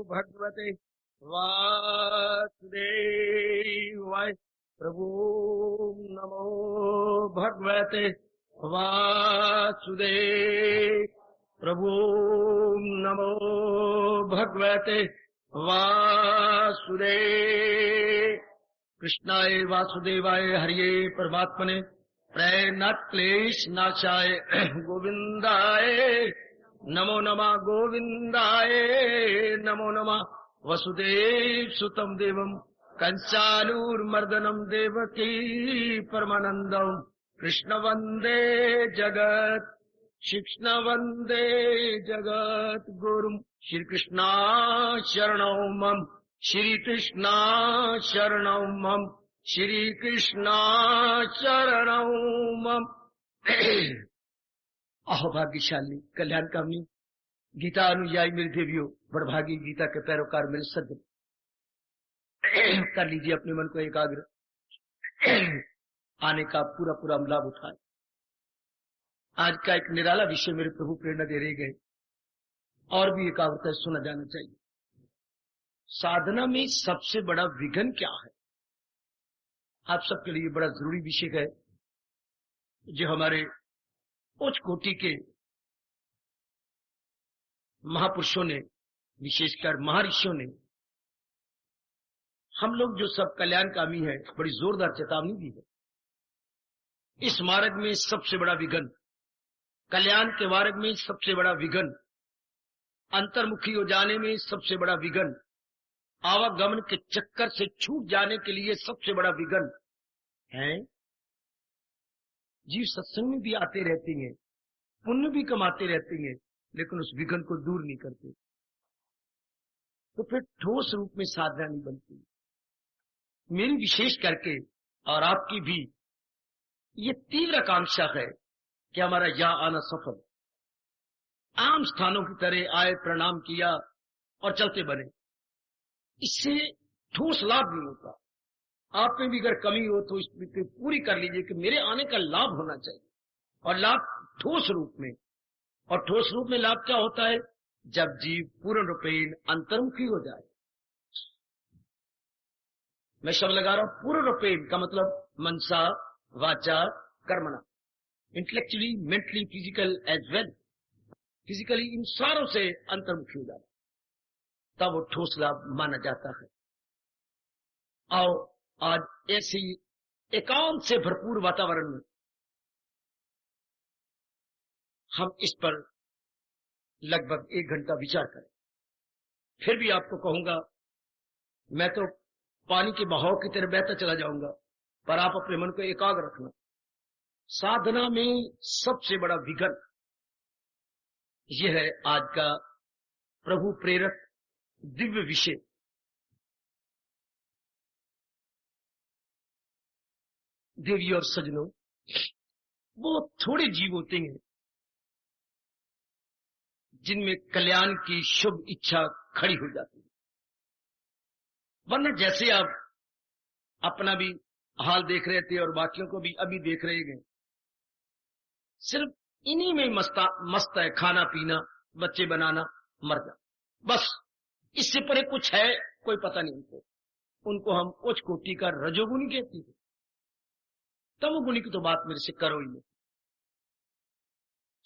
भगवते वासुदेवाय। प्रभु नमो भगवते वासुदेव। प्रभु नमो भगवते वासुदेव। कृष्णाय वासुदेवाय हरिये परमात्मने प्रेरणात् क्लेश नाशाय गोविंदाय नमो नमः। गोविंदाय नमो नमः। वसुदेव सुतं देवं कंसालूर्मर्दनं देवकी परमानंदं कृष्ण वंदे जगत कृष्ण वंदे जगत गुरुं। श्री कृष्णा शरणं मम श्री कृष्णा शरणं मम श्री कृष्णा शरणं मम। अहो भाग्यशाली कल्याणकामी गीता अनुयायी मेरी देवियों, बड़भागी गीता के पैरोकार मेरे सज्जन, कर लीजिए अपने मन को एकाग्र, आने का पूरा पूरा लाभ उठाए। आज का एक निराला विषय मेरे प्रभु प्रेरणा दे रहे गए, और भी एकाग्रता सुना जाना चाहिए। साधना में सबसे बड़ा विघ्न क्या है? आप सबके लिए बड़ा जरूरी विषय है, जो हमारे उच्च कोटि के महापुरुषों ने, विशेषकर महर्षियों ने, हम लोग जो सब कल्याणकामी है, बड़ी जोरदार चेतावनी दी है। इस मार्ग में सबसे बड़ा विघ्न, कल्याण के मार्ग में सबसे बड़ा विघ्न, अंतर्मुखी हो जाने में सबसे बड़ा विघ्न, आवागमन के चक्कर से छूट जाने के लिए सबसे बड़ा विघ्न है। जीव सत्संग में भी आते रहते हैं, पुण्य भी कमाते रहते हैं, लेकिन उस विघ्न को दूर नहीं करते, तो फिर ठोस रूप में साधना नहीं बनती। मेरी विशेष करके और आपकी भी ये तीव्र आकांक्षा है कि हमारा यहाँ आना सफल। आम स्थानों की तरह आए, प्रणाम किया और चलते बने, इससे ठोस लाभ नहीं होता। आप में भी अगर कमी हो तो इसकी पूरी कर लीजिए कि मेरे आने का लाभ होना चाहिए, और लाभ ठोस रूप में। और ठोस रूप में लाभ क्या होता है? जब जीव पूर्ण रूपेण अंतर्मुखी हो जाए। मैं शब्द लगा रहा हूं पूर्ण रूपेण का मतलब मनसा वाचा कर्मणा, intellectually, mentally, physical as well, physically इन सारों से अंतर्मुखी हो जाए, तब वो ठोस लाभ माना जाता है। आओ आज ऐसी एकांत से भरपूर वातावरण में हम इस पर लगभग 1 घंटा विचार करें। फिर भी आपको कहूंगा, मैं तो पानी के बहाव की तरह बहता चला जाऊंगा, पर आप अपने मन को एकाग्र रखना। साधना में सबसे बड़ा विघ्न यह है आज का प्रभु प्रेरक दिव्य विषय। देवी और सजनों, बहुत थोड़े जीव होते हैं जिनमें कल्याण की शुभ इच्छा खड़ी हो जाती है। वरना जैसे आप अपना भी हाल देख रहे थे और बाकियों को भी अभी देख रहे हैं, सिर्फ इन्हीं में मस्त है, खाना पीना, बच्चे बनाना, मर जाना, बस। इससे परे कुछ है कोई पता नहीं उनको। उनको हम उच्च कोटि का रजोगुणी कहते हैं। तमोगुणी की तो बात मेरे से करो ही नहीं।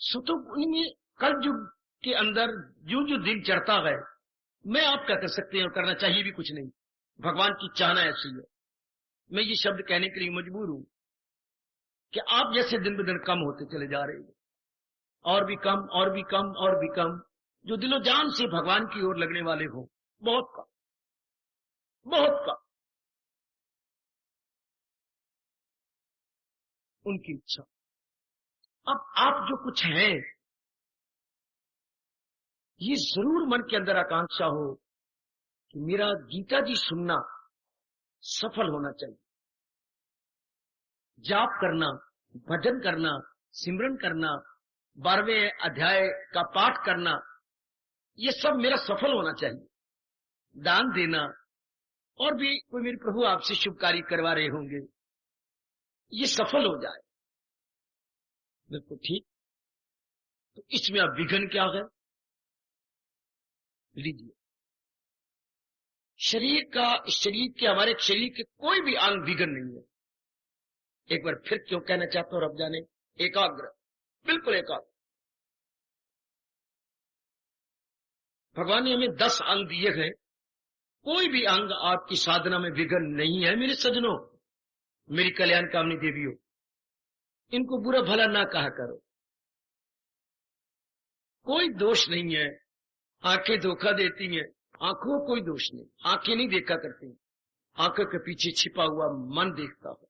सतोगुणी में कल युग के अंदर जो जो दिन चढ़ता है, मैं आप क्या कर सकते हैं, और करना चाहिए भी कुछ नहीं। भगवान की चाहना ऐसी है। मैं ये शब्द कहने के लिए मजबूर हूं कि आप जैसे दिन ब दिन कम होते चले जा रहे हैं, और भी कम और भी कम और भी कम। जो दिलो जान से भगवान की ओर लगने वाले हो, बहुत कम, बहुत कम। उनकी इच्छा। अब आप जो कुछ हैं, ये जरूर मन के अंदर आकांक्षा हो कि मेरा गीता जी सुनना सफल होना चाहिए। जाप करना, भजन करना, सिमरन करना, 12वें अध्याय का पाठ करना, ये सब मेरा सफल होना चाहिए। दान देना, और भी कोई मेरे प्रभु आपसे शुभ कार्य करवा रहे होंगे, ये सफल हो जाए, बिल्कुल ठीक। तो इसमें अब विघ्न क्या है? लीजिए, शरीर के हमारे शरीर के कोई भी अंग विघन नहीं है। एक बार फिर क्यों कहना चाहता हूं, रब जाने, एकाग्र, बिल्कुल एकाग्र। भगवान ने हमें 10 अंग दिए गए, कोई भी अंग आपकी साधना में विघन नहीं है। मेरे सज्जनों, मेरी कल्याण कामनी देवियों, इनको बुरा भला ना कहा करो, कोई दोष नहीं है। आंखें धोखा देती हैं, आंखों को कोई दोष नहीं, आंखें नहीं देखा करती, आंखों के पीछे छिपा हुआ मन देखता है।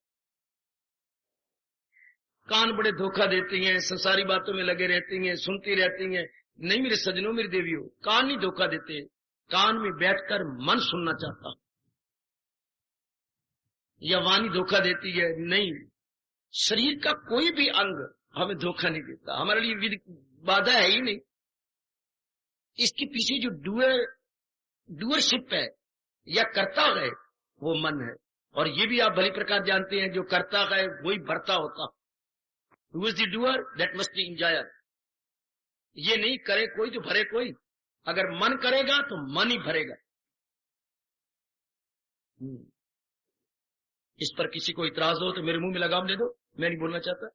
कान बड़े धोखा देती हैं, संसारी बातों में लगे रहती हैं, सुनती रहती हैं। नहीं मेरे सज्जनों, मेरी देवियों, कान नहीं धोखा देते, कान में बैठकर मन सुनना चाहता। या वाणी धोखा देती है? नहीं, शरीर का कोई भी अंग हमें धोखा नहीं देता, हमारे लिए बाधा है ही नहीं। इसके पीछे जो डूअरशिप है या कर्ता है, वो मन है। और ये भी आप भली प्रकार जानते हैं, जो कर्ता है वही भरता होता। Who is the doer? That must be enjoyer. ये नहीं करे कोई तो भरे कोई। अगर मन करेगा तो मन ही भरेगा। इस पर किसी को इतराज हो तो मेरे मुंह में लगाम दे दो, मैं नहीं बोलना चाहता।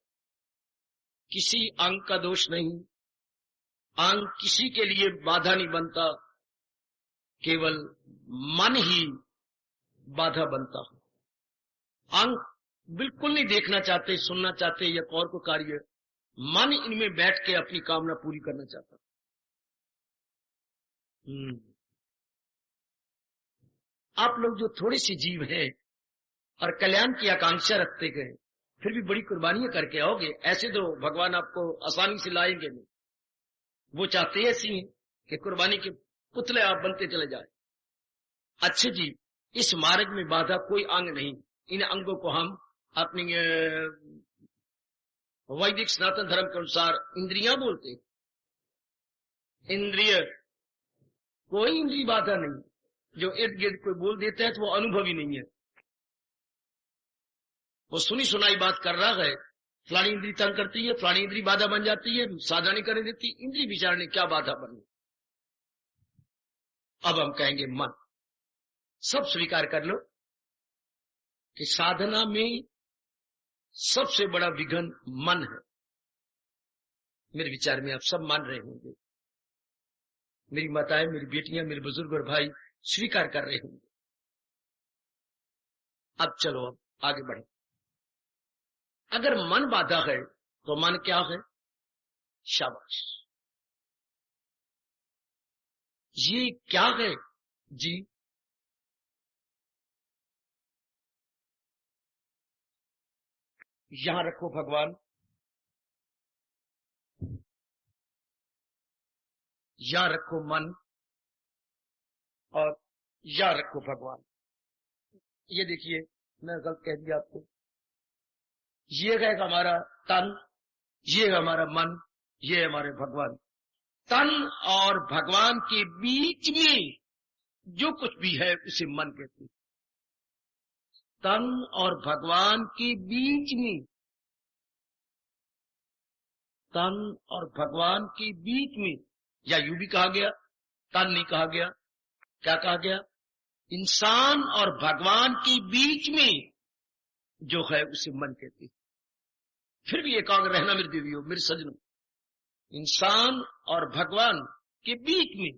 किसी अंग का दोष नहीं, अंग किसी के लिए बाधा नहीं बनता, केवल मन ही बाधा बनता है। अंग बिल्कुल नहीं देखना चाहते, सुनना चाहते या और को कार्य, मन इनमें बैठ के अपनी कामना पूरी करना चाहता। आप लोग जो थोड़े से जीव हैं और कल्याण की आकांक्षा रखते गए, फिर भी बड़ी कुर्बानियां करके आओगे। ऐसे तो भगवान आपको आसानी से लाएंगे नहीं, वो चाहते ऐसी हैं कि कुर्बानी के पुतले आप बनते चले जाए। अच्छे जी, इस मार्ग में बाधा कोई अंग नहीं। इन अंगों को हम अपनी वैदिक सनातन धर्म के अनुसार इंद्रियां बोलते हैं। इंद्रिय, कोई इंद्रिय बाधा नहीं। जो इर्द गिर्द कोई बोल देता है तो वो अनुभवी नहीं है, वो सुनी सुनाई बात कर रहा है। फलानी इंद्री तंग करती है, फलानी इंद्री बाधा बन जाती है, साधना नहीं करने देती। इंद्री विचार ने क्या बाधा बनी? अब हम कहेंगे मन। सब स्वीकार कर लो कि साधना में सबसे बड़ा विघन मन है। मेरे विचार में आप सब मान रहे होंगे, मेरी माताएं, मेरी बेटियां, मेरे बुजुर्ग और भाई स्वीकार कर रहे होंगे। अब चलो, अब आगे बढ़े। अगर मन बाधा है तो मन क्या है? शाबाश। ये क्या है जी? यहां रखो भगवान, यहां रखो मन, और यहां रखो भगवान। ये देखिए, मैं गलत कह दिया आपको। ये है हमारा तन, ये हमारा मन, ये हमारे भगवान। तन और भगवान के बीच में जो कुछ भी है उसे मन कहते हैं। तन और भगवान के बीच में, तन और भगवान के बीच में, या यूं भी कहा गया, तन नहीं कहा गया, क्या कहा गया? इंसान और भगवान के बीच में जो है उसे मन कहते हैं। फिर भी एकाग्र रहना मेरी देवियों, मेरे सज्जनों। इंसान और भगवान के बीच में,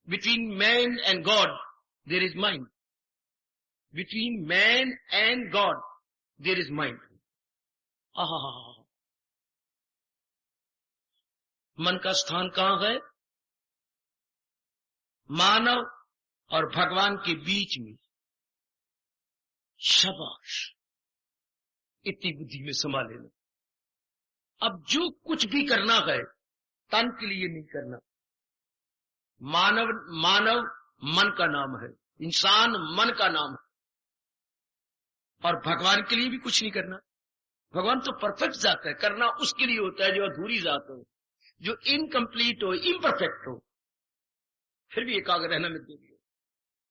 between man and God there is mind. Between man and God there is mind. मन का स्थान कहां है? मानव और भगवान के बीच में। शाबाश, इतनी बुद्धि में समा लेना। अब जो कुछ भी करना है तन के लिए नहीं करना। मानव मन का नाम है, इंसान मन का नाम है, और भगवान के लिए भी कुछ नहीं करना। भगवान तो परफेक्ट जात है, करना उसके लिए होता है जो अधूरी जात हो, जो इनकम्प्लीट हो, इम्परफेक्ट हो। फिर भी एकाग्र रहना मिलती है।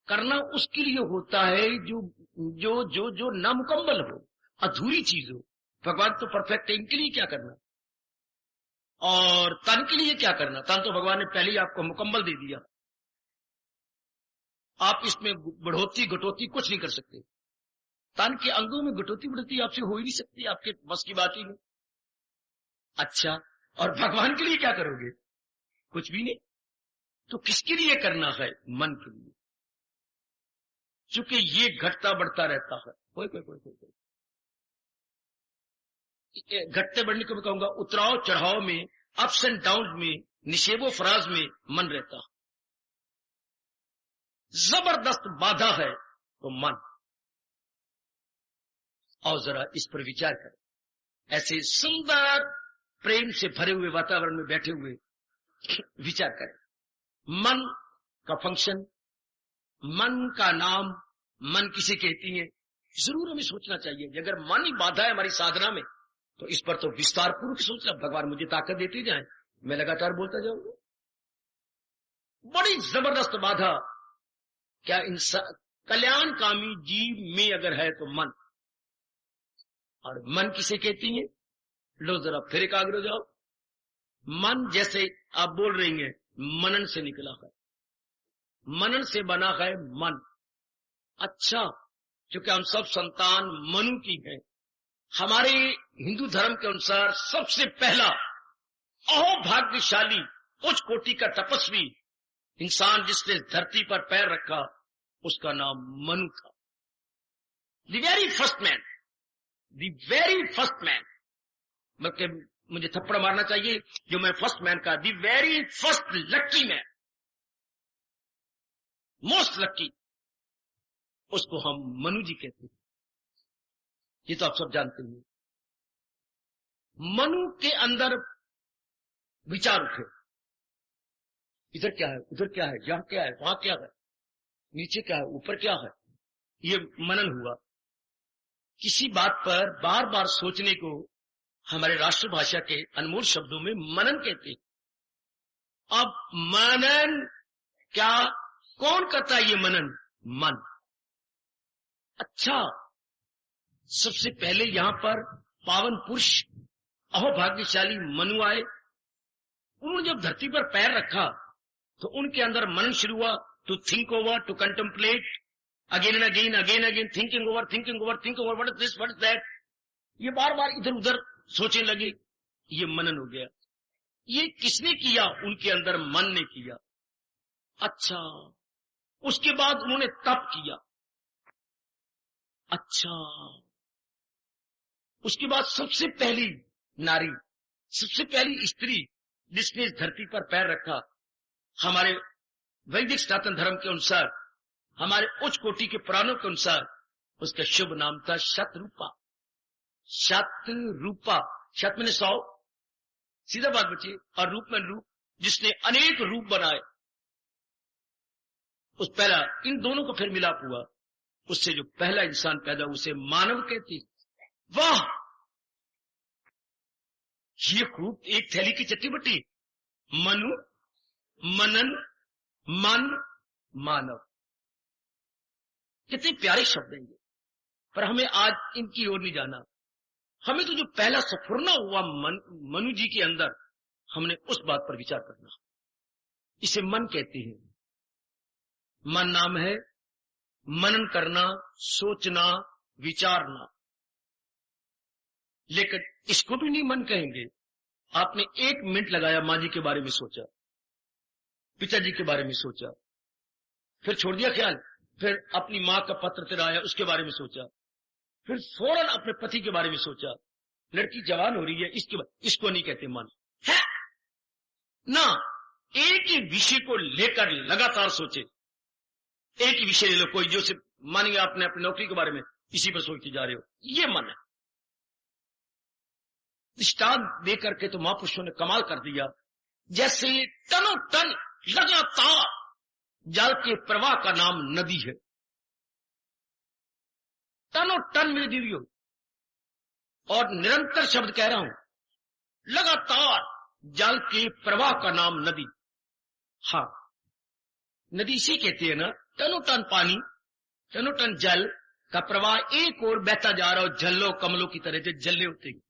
करना उसके लिए होता है जो जो जो जो नामुकम्मल हो, अधूरी चीज हो। भगवान तो परफेक्ट है, इनके लिए क्या करना? और तन के लिए क्या करना? तन तो भगवान ने पहले ही आपको मुकम्मल दे दिया। आप इसमें बढ़ोतरी घटोतरी कुछ नहीं कर सकते। तन के अंगों में घटोतरी बढ़ोतरी आपसे हो ही नहीं सकती, आपके बस की बात ही नहीं। अच्छा, और भगवान के लिए क्या करोगे? कुछ भी नहीं। तो किसके लिए करना है? मन के लिए। क्योंकि ये घटता बढ़ता रहता है। कोई कोई कोई कोई कोई घटते बढ़ने को मैं कहूंगा, उतराव चढ़ाव में, अप्स एंड डाउन में, निशेबो फराज में मन रहता है। जबरदस्त बाधा है तो मन। और जरा इस पर विचार करें। ऐसे सुंदर प्रेम से भरे हुए वातावरण में बैठे हुए विचार करें। मन का फंक्शन, मन का नाम, मन किसे कहती है, जरूर हमें सोचना चाहिए कि अगर मन ही बाधा है हमारी साधना में, तो इस पर तो विस्तार पूर्वक सोचना। भगवान मुझे ताकत देते जाए, मैं लगातार बोलता जाऊंगा। बड़ी जबरदस्त बाधा क्या इंसान कल्याणकामी जीव में अगर है तो मन। और मन किसे कहती है? लो जरा फिर एकाग्र हो जाओ। मन जैसे आप बोल रही हैं, मनन से निकला है, मनन से बना है मन। अच्छा, क्योंकि हम सब संतान मनु की हैं। हमारे हिंदू धर्म के अनुसार सबसे पहला अहोभाग्यशाली उच्च कोटि का तपस्वी इंसान जिसने धरती पर पैर रखा, उसका नाम मनु था। The very first man, the very first man. बल्कि मुझे थप्पड़ मारना चाहिए जो मैं फर्स्ट मैन का, the very first lucky man, most lucky, उसको हम मनु जी कहते हैं। ये तो आप सब जानते हैं। मनु के अंदर विचार उठे, इधर क्या है, उधर क्या है, यहां क्या है, वहां क्या है, नीचे क्या है, ऊपर क्या है। ये मनन हुआ। किसी बात पर बार बार सोचने को हमारे राष्ट्रभाषा के अनमोल शब्दों में मनन कहते हैं। अब मनन क्या, कौन करता है ये मनन? मन। अच्छा, सबसे पहले यहां पर पावन पुरुष अहोभाग्यशाली मनु आए। उन्होंने जब धरती पर पैर रखा तो उनके अंदर मनन शुरू हुआ। To think over, to contemplate, again and again, again again, thinking over, thinking over, thinking over, what is this, what is that. ये बार बार इधर उधर सोचने लगे। ये मनन हो गया। ये किसने किया? उनके अंदर मन ने किया। अच्छा, उसके बाद उन्होंने तप किया। अच्छा, उसके बाद सबसे पहली नारी, सबसे पहली स्त्री जिसने इस धरती पर पैर रखा, हमारे वैदिक सनातन धर्म के अनुसार, हमारे उच्च कोटि के पुराणों के अनुसार, उसका शुभ नाम था शतरूपा। शतरूपा, शत मैंने 100, सीधा बात बची, और रूप में रूप, जिसने अनेक रूप बनाए। उस पहला, इन दोनों को फिर मिलाप हुआ, उससे जो पहला इंसान पैदा उसे मानव कहते। वाह, ये खूब एक थैली की चट्टी बट्टी। मनु, मनन, मन, मानव, कितने प्यारे शब्द हैं ये। पर हमें आज इनकी ओर नहीं जाना। हमें तो जो पहला सफुरना हुआ मनु जी के अंदर, हमने उस बात पर विचार करना। इसे मन कहते हैं। मन नाम है मनन करना, सोचना, विचारना। लेकिन इसको भी नहीं मन कहेंगे। आपने 1 मिनट लगाया, माँ जी के बारे में सोचा, पिताजी के बारे में सोचा, फिर छोड़ दिया ख्याल, फिर अपनी माँ का पत्र तेरा आया उसके बारे में सोचा, फिर फौरन अपने पति के बारे में सोचा, लड़की जवान हो रही है इसको नहीं कहते मन है ना। एक ही विषय को लेकर लगातार सोचे। एक ही विषय ले लो कोई, जो सिर्फ मानिए आपने अपनी नौकरी के बारे में इसी पर सोचते जा रहे हो, ये मन है। दृष्टांत देकर के तो महापुरुषों ने कमाल कर दिया। जैसे टनों टन लगातार जल के प्रवाह का नाम नदी है। टनों टन मेरी दीदियों, और निरंतर शब्द कह रहा हूं, लगातार जल के प्रवाह का नाम नदी। हाँ, नदी इसी कहते हैं ना, टनों टन पानी, टनों टन जल का प्रवाह एक और बहता जा रहा हो, झल्लो कमलों की तरह जो जल्ले होते हैं,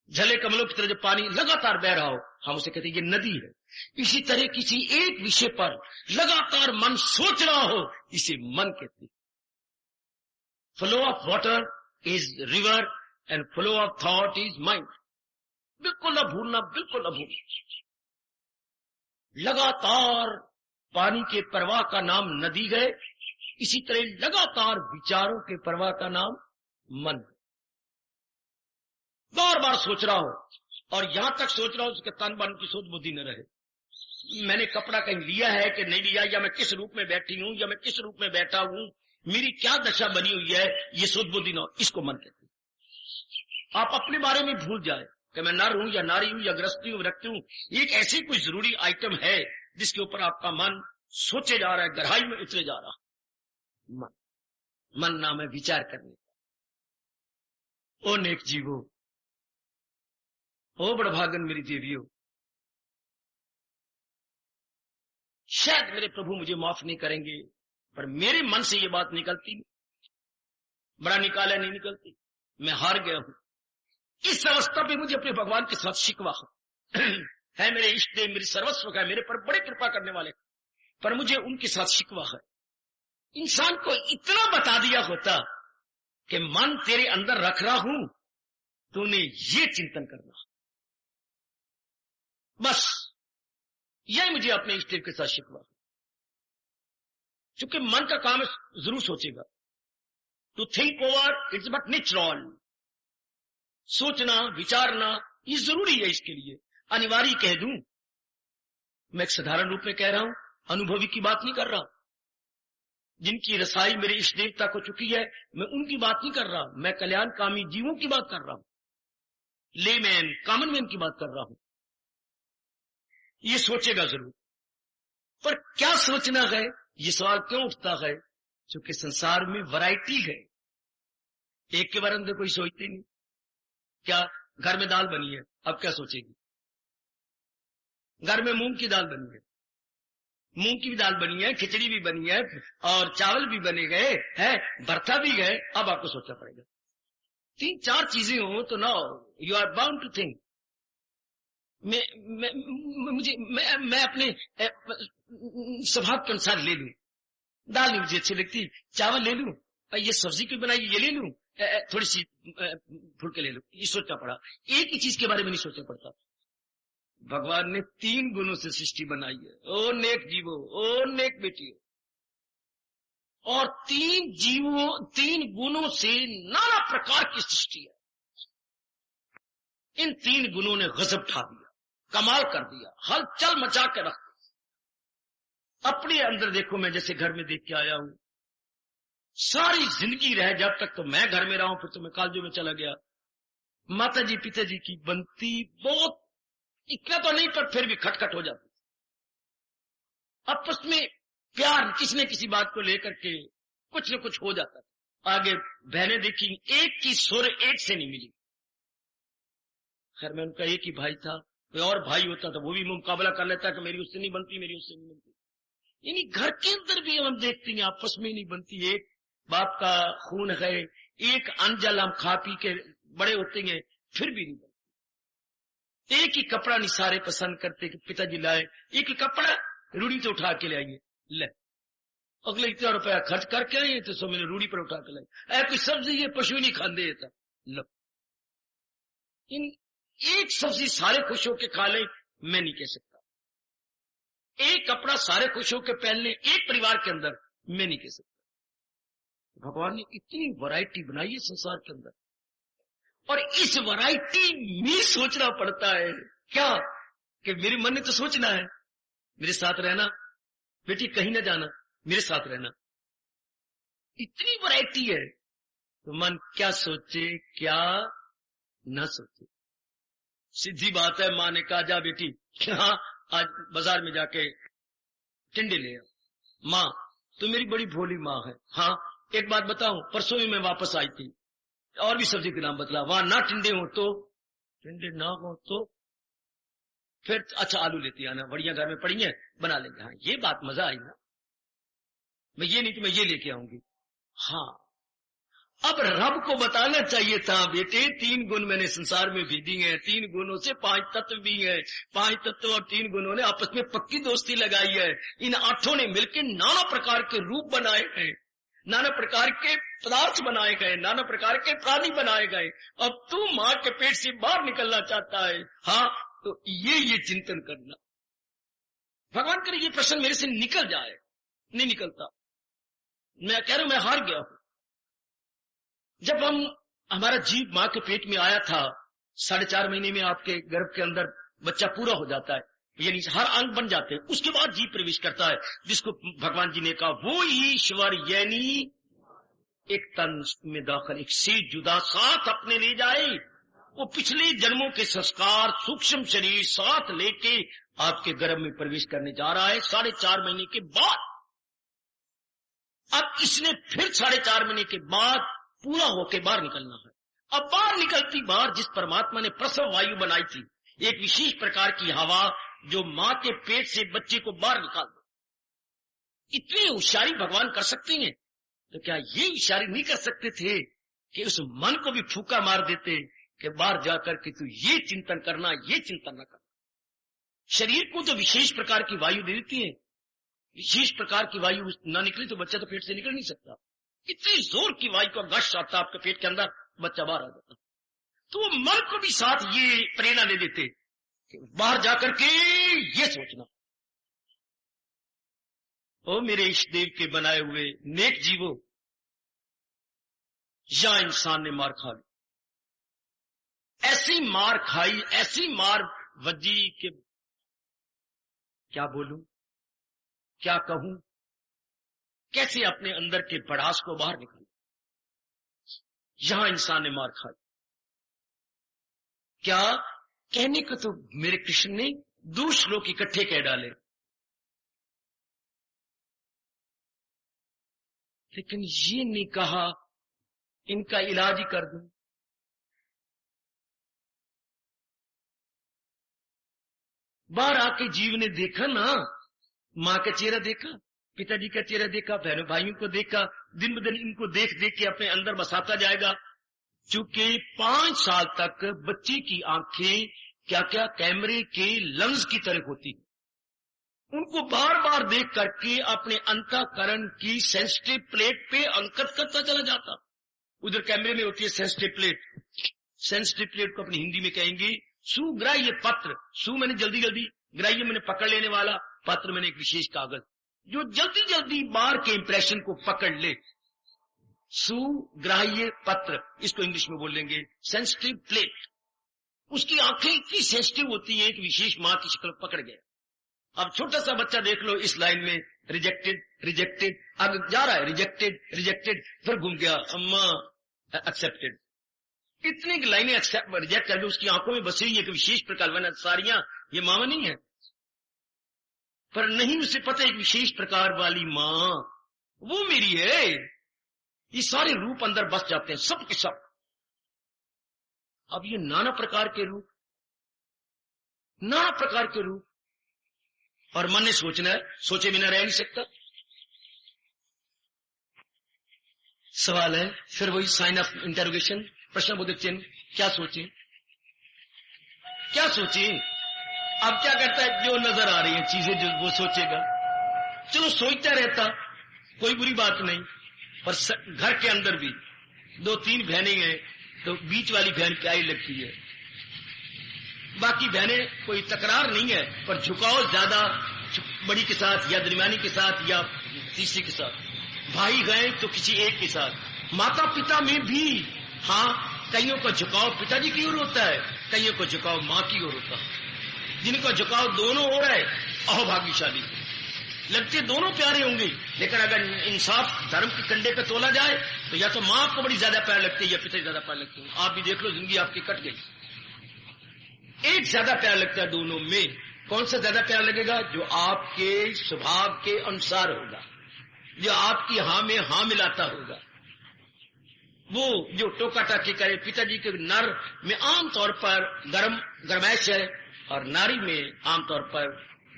झले कमलों की तरह जो पानी लगातार बह रहा हो, हम उसे कहते हैं ये नदी है। इसी तरह किसी एक विषय पर लगातार मन सोच रहा हो, इसे मन कहते हैं। Flow of water is river and flow of thought is mind. बिल्कुल न भूलना, बिल्कुल न भूलना। लगातार पानी के प्रवाह का नाम नदी है, इसी तरह लगातार विचारों के प्रवाह का नाम मन। बार बार सोच रहा हो, और यहां तक सोच रहा हूं उसके तन मन की सोच बुद्धि न रहे। मैंने कपड़ा कहीं लिया है कि नहीं लिया, या मैं किस रूप में बैठी हूं, या मैं किस रूप में बैठा हूं, मेरी क्या दशा बनी हुई है, ये सोच बुद्धि न हो, इसको मन कहते हैं। आप अपने बारे में भूल जाए कि मैं नर हूं या नारी हूं या गृहस्थी हूं, व्यक्ति हूं। एक ऐसी कोई जरूरी आइटम है जिसके ऊपर आपका मन सोचे जा रहा है, गहराई में उतरे जा रहा। मन नाम है विचार करने का। ओ नेक जीवो, ओ बड़भागन मेरी देवियों, शायद मेरे प्रभु मुझे माफ नहीं करेंगे, पर मेरे मन से ये बात निकलती नहीं, बड़ा निकाला नहीं निकलती। मैं हार गया हूं। इस अवस्था पे मुझे अपने भगवान के साथ शिकवा है। मेरे इष्ट देव मेरी सर्वस्व है, मेरे पर बड़े कृपा करने वाले, पर मुझे उनके साथ शिकवा है। इंसान को इतना बता दिया होता कि मन तेरे अंदर रख रहा हूं, तूने ये चिंतन करना। बस यही मुझे अपने इष्ट देव के साथ शिकवा। क्योंकि मन का काम जरूर सोचेगा। To think over it's but natural. सोचना, विचारना ये जरूरी है, इसके लिए अनिवार्य कह दूं। मैं एक साधारण रूप में कह रहा हूं, अनुभवी की बात नहीं कर रहा। जिनकी रसाई मेरे इष्ट देवता को चुकी है, मैं उनकी बात नहीं कर रहा। मैं कल्याणकामी जीवों की बात कर रहा हूं, लेमैन, कॉमन मैन की बात कर रहा हूं। ये सोचेगा जरूर, पर क्या सोचना है, ये सवाल क्यों उठता है? क्योंकि संसार में वैरायटी है। एक के बारे में कोई सोचते नहीं। क्या घर में दाल बनी है, अब क्या सोचेगी? घर में मूंग की दाल बनी है, मूंग की भी दाल बनी है, खिचड़ी भी बनी है, और चावल भी बने गए हैं, भरता भी गए। अब आपको सोचना पड़ेगा। 3-4 चीजें हो तो ना, you are bound to think. मैं अपने स्वभाव के अनुसार ले लूं, दाल नहीं मुझे अच्छी लगती, चावल ले लूं, ये सब्जी क्यों बनाई, ये ले लूं, थोड़ी सी फुलके ले लूं। ये सोचना पड़ा। एक ही चीज के बारे में नहीं सोचना पड़ता। भगवान ने 3 गुणों से सृष्टि बनाई है। ओ नेक जीवो, ओ नेक बेटियों, और 3 गुणों से नाना प्रकार की सृष्टि है। इन 3 गुणों ने गजब ढा दिया, कमाल कर दिया, हलचल मचा के रख दिया। अपने अंदर देखो, मैं जैसे घर में देख के आया हूं, सारी जिंदगी रह, जब तक तो मैं घर में रहा हूं, फिर तो मैं कॉलेजों में चला गया। माता जी पिताजी की बनती बहुत, इतना तो नहीं, पर फिर भी खटखट हो जाती। आपस में प्यार किसी न किसी बात को लेकर के कुछ न कुछ हो जाता था। आगे बहनें देखी, एक की सुर एक से नहीं मिली। खैर मैं उनका एक ही भाई था, कोई और भाई होता तो वो भी मुकाबला कर लेता कि मेरी उससे नहीं बनती, मेरी उससे नहीं बनती। यानी घर के अंदर भी हम देखते हैं आपस में नहीं बनती। एक बाप का खून है, एक अनजल हम खा पी के बड़े होते हैं, फिर भी नहीं बनती। एक ही कपड़ा नहीं सारे पसंद करते कि पिताजी लाए, एक ही कपड़ा रूढ़ी तो उठा के ले आइए, ले अगले इतना रुपया खर्च करके आइए तो मैंने रूढ़ी पर उठा के लाए। कोई सब्जी ये पशु नहीं खाते था, लो इन एक सब्जी सारे खुश होकर खा ले, मैं नहीं कह सकता। एक कपड़ा सारे खुश होकर पहन ले एक परिवार के अंदर, मैं नहीं कह सकता। भगवान ने इतनी वैरायटी बनाई है संसार के अंदर, और इस वैरायटी में सोचना पड़ता है क्या कि मेरे मन ने तो सोचना है, मेरे साथ रहना, बेटी कहीं ना जाना, मेरे साथ रहना। इतनी वैरायटी है तो मन क्या सोचे क्या ना सोचे। सीधी बात है, माँ ने कहा जा बेटी हाँ आज बाजार में जाके टिंडे ले आओ। माँ तो मेरी बड़ी भोली माँ है। हाँ एक बात बताऊं, परसों ही मैं वापस आई थी, और भी सब्जी के नाम बतला, वहां ना टिंडे हो तो, टिंडे ना हो तो फिर अच्छा आलू लेती आना, बढ़िया घर में पड़ी है बना लेंगे। हाँ ये बात मजा आई ना, मैं ये नहीं कि मैं ये लेके आऊंगी। हाँ अब रब को बताना चाहिए था, बेटे 3 गुण मैंने संसार में भेजी हैं, 3 गुणों से 5 तत्व भी हैं, 5 तत्व और 3 गुणों ने आपस में पक्की दोस्ती लगाई है। इन 8 ने मिलकर नाना प्रकार के रूप बनाए हैं, नाना प्रकार के पदार्थ बनाए गए, नाना प्रकार के प्राणी बनाए गए। अब तू मां के पेट से बाहर निकलना चाहता है, हाँ तो ये चिंतन करना। भगवान करे ये प्रश्न मेरे से निकल जाए, नहीं निकलता। मैं कह रहा हूं मैं हार गया हूं। जब हमारा जीव मां के पेट में आया था, 4.5 महीने में आपके गर्भ के अंदर बच्चा पूरा हो जाता है, यानी हर अंग बन जाते हैं, उसके बाद जीव प्रवेश करता है, जिसको भगवान जी ने कहा वो ईश्वर यानी एक तन में दाखिल, एक से जुदा साथ अपने ले जाए। वो पिछले जन्मों के संस्कार सूक्ष्म शरीर साथ लेके आपके गर्भ में प्रवेश करने जा रहा है 4.5 महीने के बाद। अब इसने फिर 4.5 महीने के बाद पूरा होके बाहर निकलना है। अब बाहर निकलती बाहर जिस परमात्मा ने प्रसव वायु बनाई थी, एक विशेष प्रकार की हवा जो मां के पेट से बच्चे को बाहर निकाल दो, इतनी होशियारी भगवान कर सकते हैं, तो क्या ये होशियारी नहीं कर सकते थे कि उस मन को भी फूका मार देते कि बाहर जाकर के तू ये चिंतन करना, ये चिंतन न करना। शरीर को तो विशेष प्रकार की वायु दे देती है, विशेष प्रकार की वायु ना निकली तो बच्चा तो पेट से निकल नहीं सकता। इतनी जोर की वायु का गश आता आपके पेट के अंदर, बच्चा बाहर आ जाता। तो वो मन को भी साथ ये प्रेरणा दे देते कि बाहर जाकर के ये सोचना, ओ मेरे इष्ट देव के बनाए हुए नेक जीवों, या इंसान ने मार खा ली, ऐसी मार खाई, ऐसी मार वजी के क्या बोलूं, क्या कहूं, कैसे अपने अंदर के भड़ास को बाहर निकालूं। यहां इंसान ने मार खाई, क्या कहने को तो मेरे कृष्ण ने 2 श्लोक इकट्ठे कह डाले, लेकिन ये नहीं कहा इनका इलाज ही कर दूं। बाहर आके जीव ने देखा ना, मां का चेहरा देखा, पिताजी का चेहरा देखा, बहनों भाइयों को देखा, दिन ब दिन इनको देख देख के अपने अंदर बसाता जाएगा। चूंकि 5 साल तक बच्चे की आंखें क्या क्या कैमरे के लेंस की तरह होती, उनको बार बार देख करके अपने अंतःकरण की सेंसिटिव प्लेट पे अंकित करता चला जाता। उधर कैमरे में होती है सेंसिटिव प्लेट, सेंसिटिव प्लेट को अपनी हिंदी में कहेंगे सुग्राह्य पत्र। सु मैंने जल्दी जल्दी, ग्राह्य मैंने पकड़ लेने वाला, पत्र मैंने एक विशेष कागज जो जल्दी जल्दी बाहर के इंप्रेशन को पकड़ ले, सुग्राह्य पत्र, इसको इंग्लिश में बोलेंगे सेंसिटिव प्लेट। उसकी आंखें इतनी सेंसिटिव होती हैं कि विशेष मां की शक्ल पकड़ गया। अब छोटा सा बच्चा देख लो इस लाइन में, रिजेक्टेड रिजेक्टेड, अब जा रहा है रिजेक्टेड रिजेक्टेड, फिर घूम गया अम्मा एक्सेप्टेड, इतनी लाइनें एक्सेप्ट रिजेक्ट कर, उसकी आंखों में बसी हुई एक विशेष प्रकार वरना सारियां ये मां नहीं है, पर नहीं उसे पता एक विशेष प्रकार वाली मां वो मेरी है। ये सारे रूप अंदर बस जाते हैं सब के सब। अब ये नाना प्रकार के रूप, नाना प्रकार के रूप, और मन ने सोचना है, सोचे बिना रह नहीं सकता। सवाल है फिर वही साइन ऑफ इंटरोगेशन, प्रश्नबोधक चिन्ह, क्या सोचे क्या सोचे। अब क्या करता है, जो नजर आ रही है चीजें जो वो सोचेगा, चलो सोचता रहता, कोई बुरी बात नहीं। पर घर के अंदर भी 2-3 बहनें हैं तो बीच वाली बहन प्यारी लगती है, बाकी बहनें कोई तकरार नहीं है, पर झुकाव ज्यादा बड़ी के साथ या दरमियानी के साथ या तीसरी के साथ। भाई गए तो किसी एक के साथ। माता पिता में भी हाँ, कईयों का झुकाव पिताजी की ओर होता है, कईयों का झुकाव मां की ओर होता है। जिनका झुकाव दोनों हो रहा है अहो भाग्यशाली, लगते दोनों प्यारे होंगे, लेकिन अगर इंसाफ धर्म के कंडे पे तोला जाए तो या तो मां आपको बड़ी ज्यादा प्यार लगती है या पिता ज्यादा प्यार लगते हैं। आप भी देख लो, जिंदगी आपकी कट गई। एक ज्यादा प्यार लगता है दोनों में, कौन सा ज्यादा प्यार लगेगा? जो आपके स्वभाव के अनुसार होगा, जो आपकी हाँ में हाँ मिलाता होगा, वो जो टोका टाकी करे। पिताजी के नर में आमतौर पर गरमैश है और नारी में आमतौर पर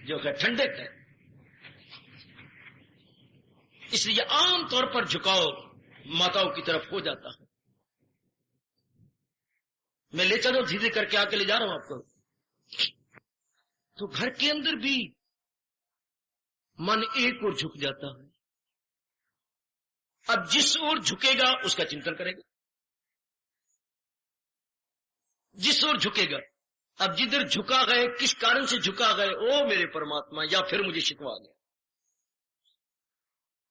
जो है ठंडक है, इसलिए आमतौर पर झुकाव माताओं की तरफ हो जाता है। मैं ले चलो धीरे करके आके ले जा रहा हूं आपको। तो घर के अंदर भी मन एक ओर झुक जाता है। अब जिस ओर झुकेगा उसका चिंतन करेगा, जिस ओर झुकेगा। अब जिधर झुका गए, किस कारण से झुका गए, ओ मेरे परमात्मा, या फिर मुझे शिकवा गया,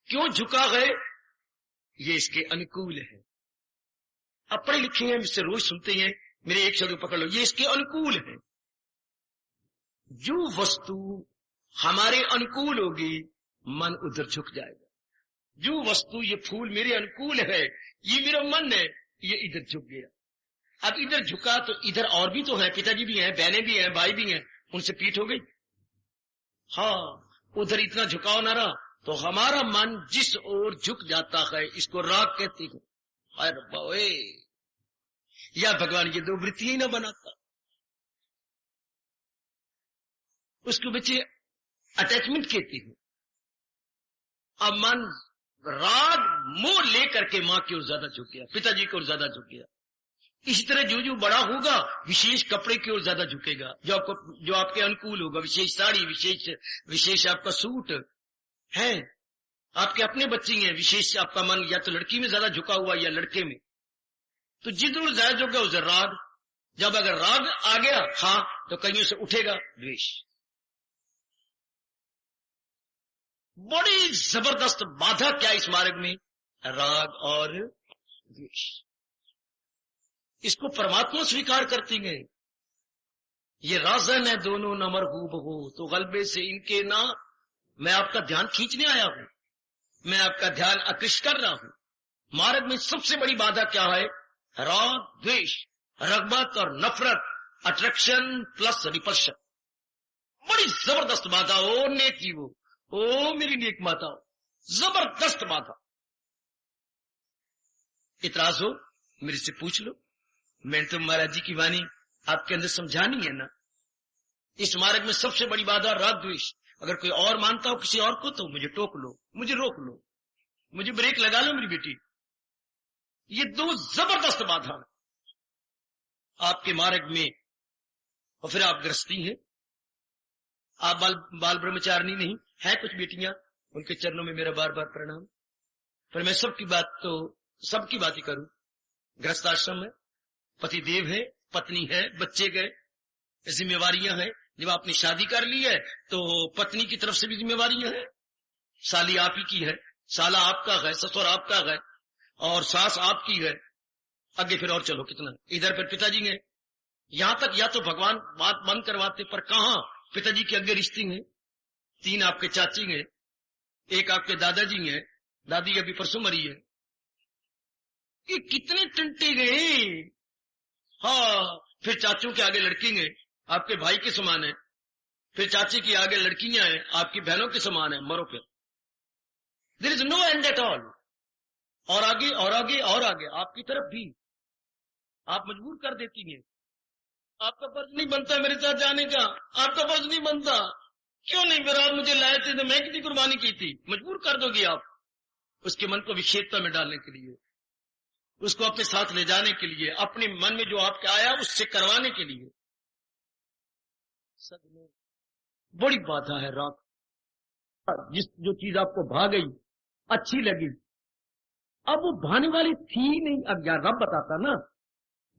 क्यों झुका गए, ये इसके अनुकूल है। अब पढ़े लिखे हैं, मुझसे रोज सुनते हैं, मेरे एक शब्द पकड़ लो, ये इसके अनुकूल है। जो वस्तु हमारे अनुकूल होगी मन उधर झुक जाएगा। जो वस्तु, ये फूल मेरे अनुकूल है, ये मेरा मन है, ये इधर झुक गया। अब इधर झुका तो इधर और भी तो है, पिताजी भी हैं, बहनें भी हैं, भाई भी हैं, उनसे पीठ हो गई। हाँ, उधर इतना झुकाव ना रहा तो हमारा मन जिस ओर झुक जाता है, इसको राग कहती हूं। अरे बावे, या भगवान ये दो वृत्तियां ही ना बनाता, उसको बच्चे अटैचमेंट कहती हूं। अब मन राग मोह लेकर के मां की ओर ज्यादा झुक गया, पिताजी की ओर ज्यादा झुक गया। इसी तरह जो बड़ा होगा विशेष कपड़े की ओर ज्यादा झुकेगा, जो आपके अनुकूल होगा, विशेष साड़ी, विशेष आपका सूट है। आपके अपने बच्चे हैं, विशेष आपका मन या तो लड़की में ज्यादा झुका हुआ या लड़के में, तो जिधर ज्यादा झुकेगा उधर राग। जब अगर राग आ गया हाँ, तो कईयों से उठेगा द्वेष। बड़ी जबरदस्त बाधा क्या इस मार्ग में, राग और द्वेष। इसको परमात्मा स्वीकार करती गए। ये राजन है दोनों नमर हूबहू, तो गलबे से इनके ना मैं आपका ध्यान खींचने आया हूं, मैं आपका ध्यान आकृष्ट कर रहा हूं। मार्ग में सबसे बड़ी बाधा क्या है, राग द्वेष, रगबत और नफरत, अट्रैक्शन प्लस रिपल्शन। बड़ी जबरदस्त बाधा। ओ नेकी वो, ओ मेरी नेक माताओं, जबरदस्त बाधा। इतराज हो मेरे से पूछ लो, मैंने तो महाराज जी की वाणी आपके अंदर समझानी है ना। इस मार्ग में सबसे बड़ी बाधा राग द्वेष। अगर कोई और मानता हो किसी और को तो मुझे टोक लो, मुझे रोक लो, मुझे ब्रेक लगा लो मेरी बेटी। ये दो जबरदस्त बाधा आपके मार्ग में। और फिर आप गृहस्थी हैं, आप बाल ब्रह्मचारिणी नहीं है। कुछ बेटियां, उनके चरणों में मेरा बार बार प्रणाम। पर मैं सबकी बात ही करूं। गृहस्थ आश्रम है, पति देव है, पत्नी है, बच्चे गए, जिम्मेवारियां हैं। जब आपने शादी कर ली है तो पत्नी की तरफ से भी जिम्मेवारियां हैं। साली आप ही की है, साला आपका है, ससुर आपका है, और सास आपकी है। आगे फिर और चलो कितना, इधर फिर पिताजी हैं। यहां तक या तो भगवान बात बंद करवाते, पर कहां, पिताजी के आगे रिश्ते हैं। 3 आपके चाची हैं, 1 आपके दादाजी हैं, दादी अभी परसों मरी है। ये कितने टंटे गए। हाँ, फिर चाचों के आगे लड़की हैं, आपके भाई के समान है। फिर चाची की आगे लड़कियां हैं, आपकी बहनों के समान है। मरो फिर, there is no end at all. और आगे और आगे और आगे आपकी तरफ भी आप मजबूर कर देती हैं। आपका फर्ज नहीं बनता मेरे साथ जाने का, आपका फर्ज नहीं बनता। क्यों नहीं, मेरा आप मुझे लाए थे तो मैं कितनी कुर्बानी की थी। मजबूर कर दोगी आप उसके मन को विक्षेपता में डालने के लिए, उसको अपने साथ ले जाने के लिए, अपने मन में जो आपके आया उससे करवाने के लिए। बड़ी बाधा है राग। जो चीज आपको भा गई, अच्छी लगी, अब वो भाने वाली थी नहीं। अब यार रब बताता ना,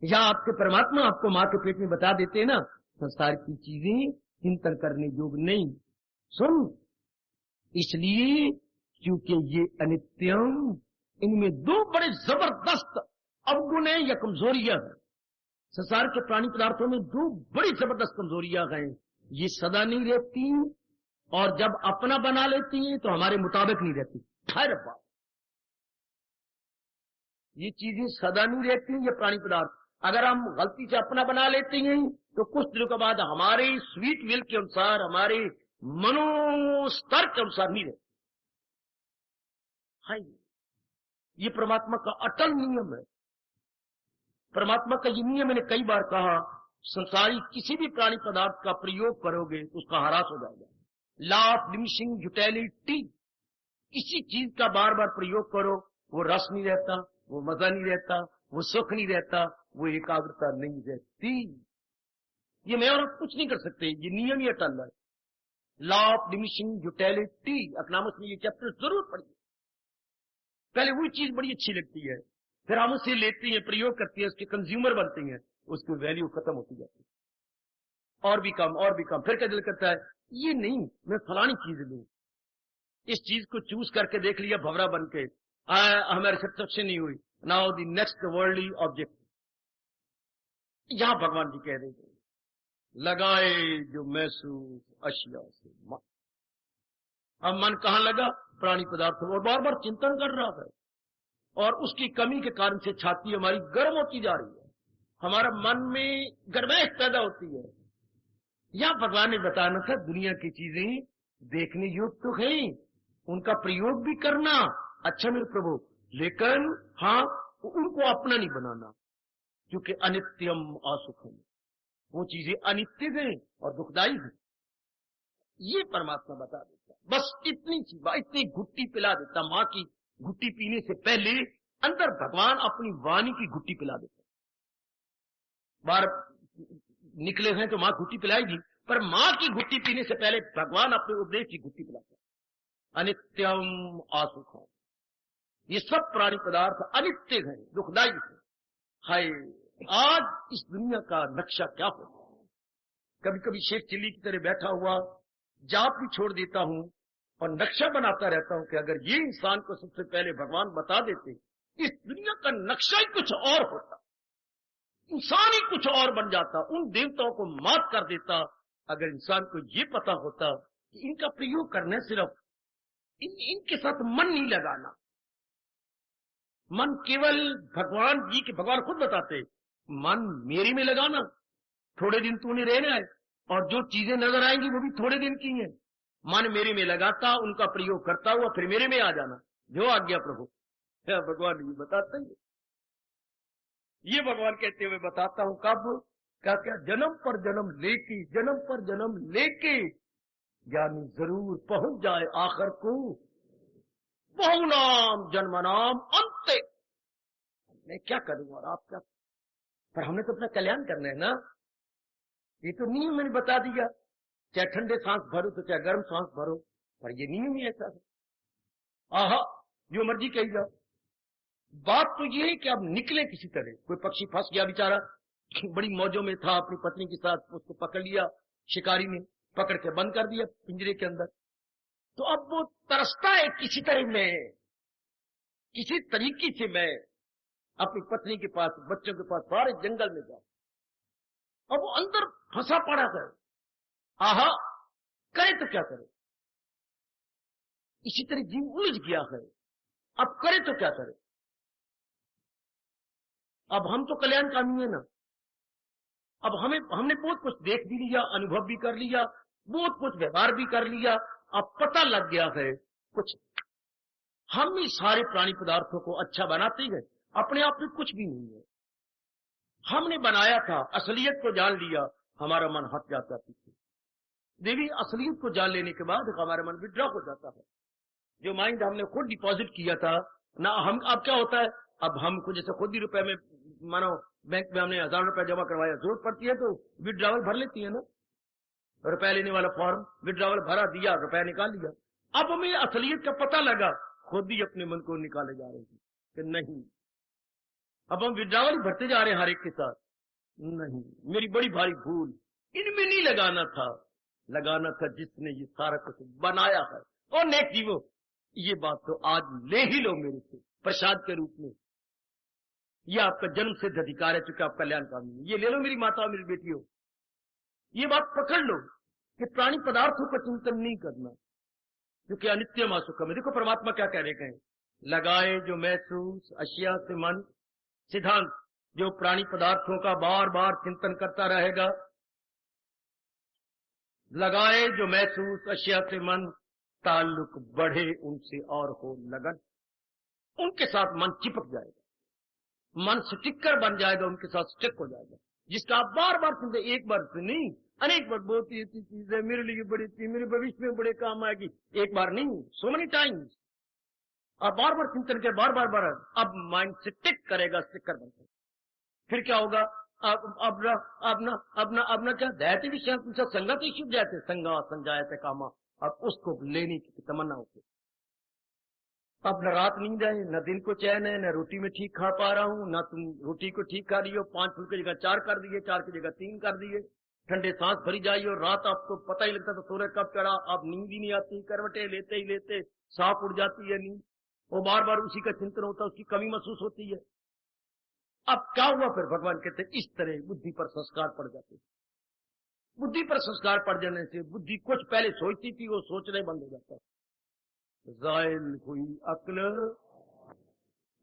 या आपके परमात्मा आपको मां के पेट में बता देते ना, संसार की चीजें चिंतन करने योग्य नहीं। सुन, इसलिए क्योंकि ये अनित्यम, इनमें 2 बड़े जबरदस्त अवगुण है या कमजोरियां हैं। संसार के प्राणी पदार्थों में 2 बड़ी जबरदस्त कमजोरियां हैं। ये सदा नहीं रहती, और जब अपना बना लेती हैं तो हमारे मुताबिक नहीं रहती। हर बात ये चीजें सदा नहीं रहती। ये प्राणी पदार्थ अगर हम गलती से अपना बना लेते हैं तो कुछ दिनों के बाद हमारे स्वीट विल के अनुसार, हमारे मनोस्तर के अनुसार नहीं रहती। हाँ, ये परमात्मा का अटल नियम है। परमात्मा का ये नियम, मैंने कई बार कहा, संसारी किसी भी प्राणी पदार्थ का प्रयोग करोगे तो उसका ह्रास हो जाएगा। लॉ ऑफ डिमिनिशिंग यूटिलिटी, किसी चीज का बार बार प्रयोग करो वो रस नहीं रहता, वो मजा नहीं रहता, वो सुख नहीं रहता, वो एकाग्रता नहीं रहती। ये मैं और आप कुछ नहीं कर सकते, ये नियम ही अटल है। Law of diminishing utility, economics में ये चैप्टर जरूर पढ़िए। पहले वही चीज बड़ी अच्छी लगती है, फिर हम उसे लेते हैं, प्रयोग करते हैं, उसके कंज्यूमर बनते हैं, उसकी वैल्यू खत्म होती जाती है। और भी कम, और भी कम, फिर क्या दिल करता है ये नहीं, मैं फलानी चीज लूं। इस चीज को चूज करके देख लिया भवरा बन के, हमारी सेटिस्फेक्शन नहीं हुई, now the next worldly object. यहां भगवान जी कह रहे हैं लगाए जो महसूस अशिया से मन। अब मन कहां लगा? प्राणी पदार्थों, और बार बार चिंतन कर रहा है, और उसकी कमी के कारण से छाती हमारी गर्म होती जा रही है, हमारा मन में गर्माहट पैदा होती है। यह भगवान ने बताना था दुनिया की चीजें देखने योग्य तो है, उनका प्रयोग भी करना, अच्छा मेरे प्रभु, लेकिन हाँ उनको अपना नहीं बनाना, क्योंकि अनित्यम असुखम, वो चीजें अनित्य हैं और दुखदायी हैं। ये परमात्मा बता देता, बस इतनी सी बात, इतनी घुट्टी पिला देता, माँ की घुट्टी पीने से पहले अंदर भगवान अपनी वाणी की घुट्टी पिला देता। बार निकले हैं तो माँ घुट्टी पिलाएगी, पर माँ की घुट्टी पीने से पहले भगवान अपने उपदेश की घुट्टी पिलाता है। अनित्यम असुखम, ये सब प्राणी पदार्थ अनित्य हैं, दुखदायी हैं। हाय, आज इस दुनिया का नक्शा क्या होता है? कभी कभी शेख चिल्ली की तरह बैठा हुआ जाप भी छोड़ देता हूं और नक्शा बनाता रहता हूं कि अगर ये इंसान को सबसे पहले भगवान बता देते, इस दुनिया का नक्शा ही कुछ और होता, इंसान ही कुछ और बन जाता, उन देवताओं को मात कर देता। अगर इंसान को ये पता होता कि इनका प्रयोग करना सिर्फ इनके साथ मन नहीं लगाना, मन केवल भगवान जी के, भगवान खुद बताते मन मेरी में लगाना, थोड़े दिन तूने रहना है, और जो चीजें नजर आएंगी वो भी थोड़े दिन की हैं। मन मेरे में लगाता, उनका प्रयोग करता हुआ फिर मेरे में आ जाना, जो आज्ञा प्रभु। भगवान ये बताते हैं, ये भगवान कहते हुए बताता हूं कब, क्या क्या जन्म पर जन्म लेके, जन्म पर जन्म लेके ज्ञानी जरूर पहुंच जाए आखिर को, बहुनाम जन्मनाम अंते। मैं क्या करूं और आप क्या, पर हमने तो अपना कल्याण करना है ना, ये तो नियम मैंने बता दिया, चाहे ठंडे सांस भरो तो चाहे गर्म सांस भरो, पर ये नियम ही ऐसा है। आहा, जो मर्जी कही जाओ, बात तो ये है कि अब निकले किसी तरह। कोई पक्षी फंस गया बेचारा, बड़ी मौजों में था अपनी पत्नी के साथ, उसको पकड़ लिया शिकारी ने, पकड़ के बंद कर दिया पिंजरे के अंदर, तो अब वो तरसता है किसी तरह में, किसी तरीके से मैं अपनी पत्नी के पास, बच्चों के पास, सारे जंगल में जाऊं, और वो अंदर फंसा पड़ा है। आहा, करे तो क्या करे? इसी तरह जीव उलझ गया है, अब करे तो क्या करे? अब हम तो कल्याणकामी है ना, अब हमने बहुत कुछ देख भी लिया, अनुभव भी कर लिया, बहुत कुछ व्यवहार भी कर लिया, अब पता लग गया है कुछ, हम ही सारे प्राणी पदार्थों को अच्छा बनाते गए, अपने आप में कुछ भी नहीं है। हमने बनाया था, असलियत को जान लिया, हमारा मन हट जाता पीछे। देवी, असलियत को जान लेने के बाद हमारा मन विड्रॉ हो जाता है। जो माइंड हमने खुद डिपॉजिट किया था ना, हम अब क्या होता है, अब हमको जैसे खुद ही रुपए में, मानो बैंक में हमने 1000 रुपए जमा करवाया, जरूरत पड़ती है तो विड्रॉवल भर लेती है ना, रुपया लेने वाला फॉर्म, विड्रॉवल भरा, दिया, रुपया निकाल लिया। अब हमें असलियत का पता लगा, खुद ही अपने मन को निकाले जा रहे हैं कि नहीं, अब हम विड्रॉवल भरते जा रहे हैं हर एक के साथ। नहीं, मेरी बड़ी भारी भूल, इनमें नहीं लगाना था, लगाना था जिसने ये सारा कुछ बनाया है। और नेक जीवो, ये बात तो आज ले ही लो मेरे से प्रसाद के रूप में, ये आपका जन्म सिद्ध अधिकार है, चूंकि आप कल्याणकामी है, ये ले लो मेरी माता, मेरी बेटियों, ये बात पकड़ लो कि प्राणी पदार्थों का चिंतन नहीं करना, क्योंकि अनित्यम असुखम है। देखो परमात्मा क्या कह रहे हैं, लगाए जो महसूस अशिया से मन, सिद्धांत, जो प्राणी पदार्थों का बार बार चिंतन करता रहेगा, लगाए जो महसूस अशिया से मन, ताल्लुक बढ़े उनसे और हो लगन, उनके साथ मन चिपक जाएगा, मन स्टिकर बन जाएगा, उनके साथ स्टिक हो जाएगा, जिसका आप बार बार सुनते, एक बार से नहीं अनेक बार, बहुत ही अच्छी चीज है, मेरे लिए बड़ी अच्छी, मेरे भविष्य में बड़े काम आएगी, एक बार नहीं, सो मेनी टाइम्स। अब बार बार चिंतन के बार अब माइंड से टिक करेगा, स्टिकर बनता है। फिर क्या होगा? अब ना क्या दैत्य विषय संगत ही शुभ जाते संगा संजायते कामा। अब उसको लेने की तमन्ना होती। अब न रात नींद है, न दिन को चैन है, न रोटी में ठीक खा पा रहा हूं, न तुम रोटी को ठीक खा रही हो, 5 फुल की जगह 4 कर दिए, 4 की जगह 3 कर दिए, ठंडे सांस भरी जाइए और रात आपको पता ही लगता था सूर्य कब चढ़ा। अब नींद ही नहीं आती, करवटे लेते ही लेते सांप उड़ जाती है नींद, वो बार बार उसी का चिंतन होता है, उसकी कमी महसूस होती है। अब क्या हुआ? फिर भगवान कहते इस तरह बुद्धि पर संस्कार पड़ जाते। बुद्धि पर संस्कार पड़ जाने से बुद्धि कुछ पहले सोचती थी वो सोचने बंद हो जाता। जायल हुई अक्ल,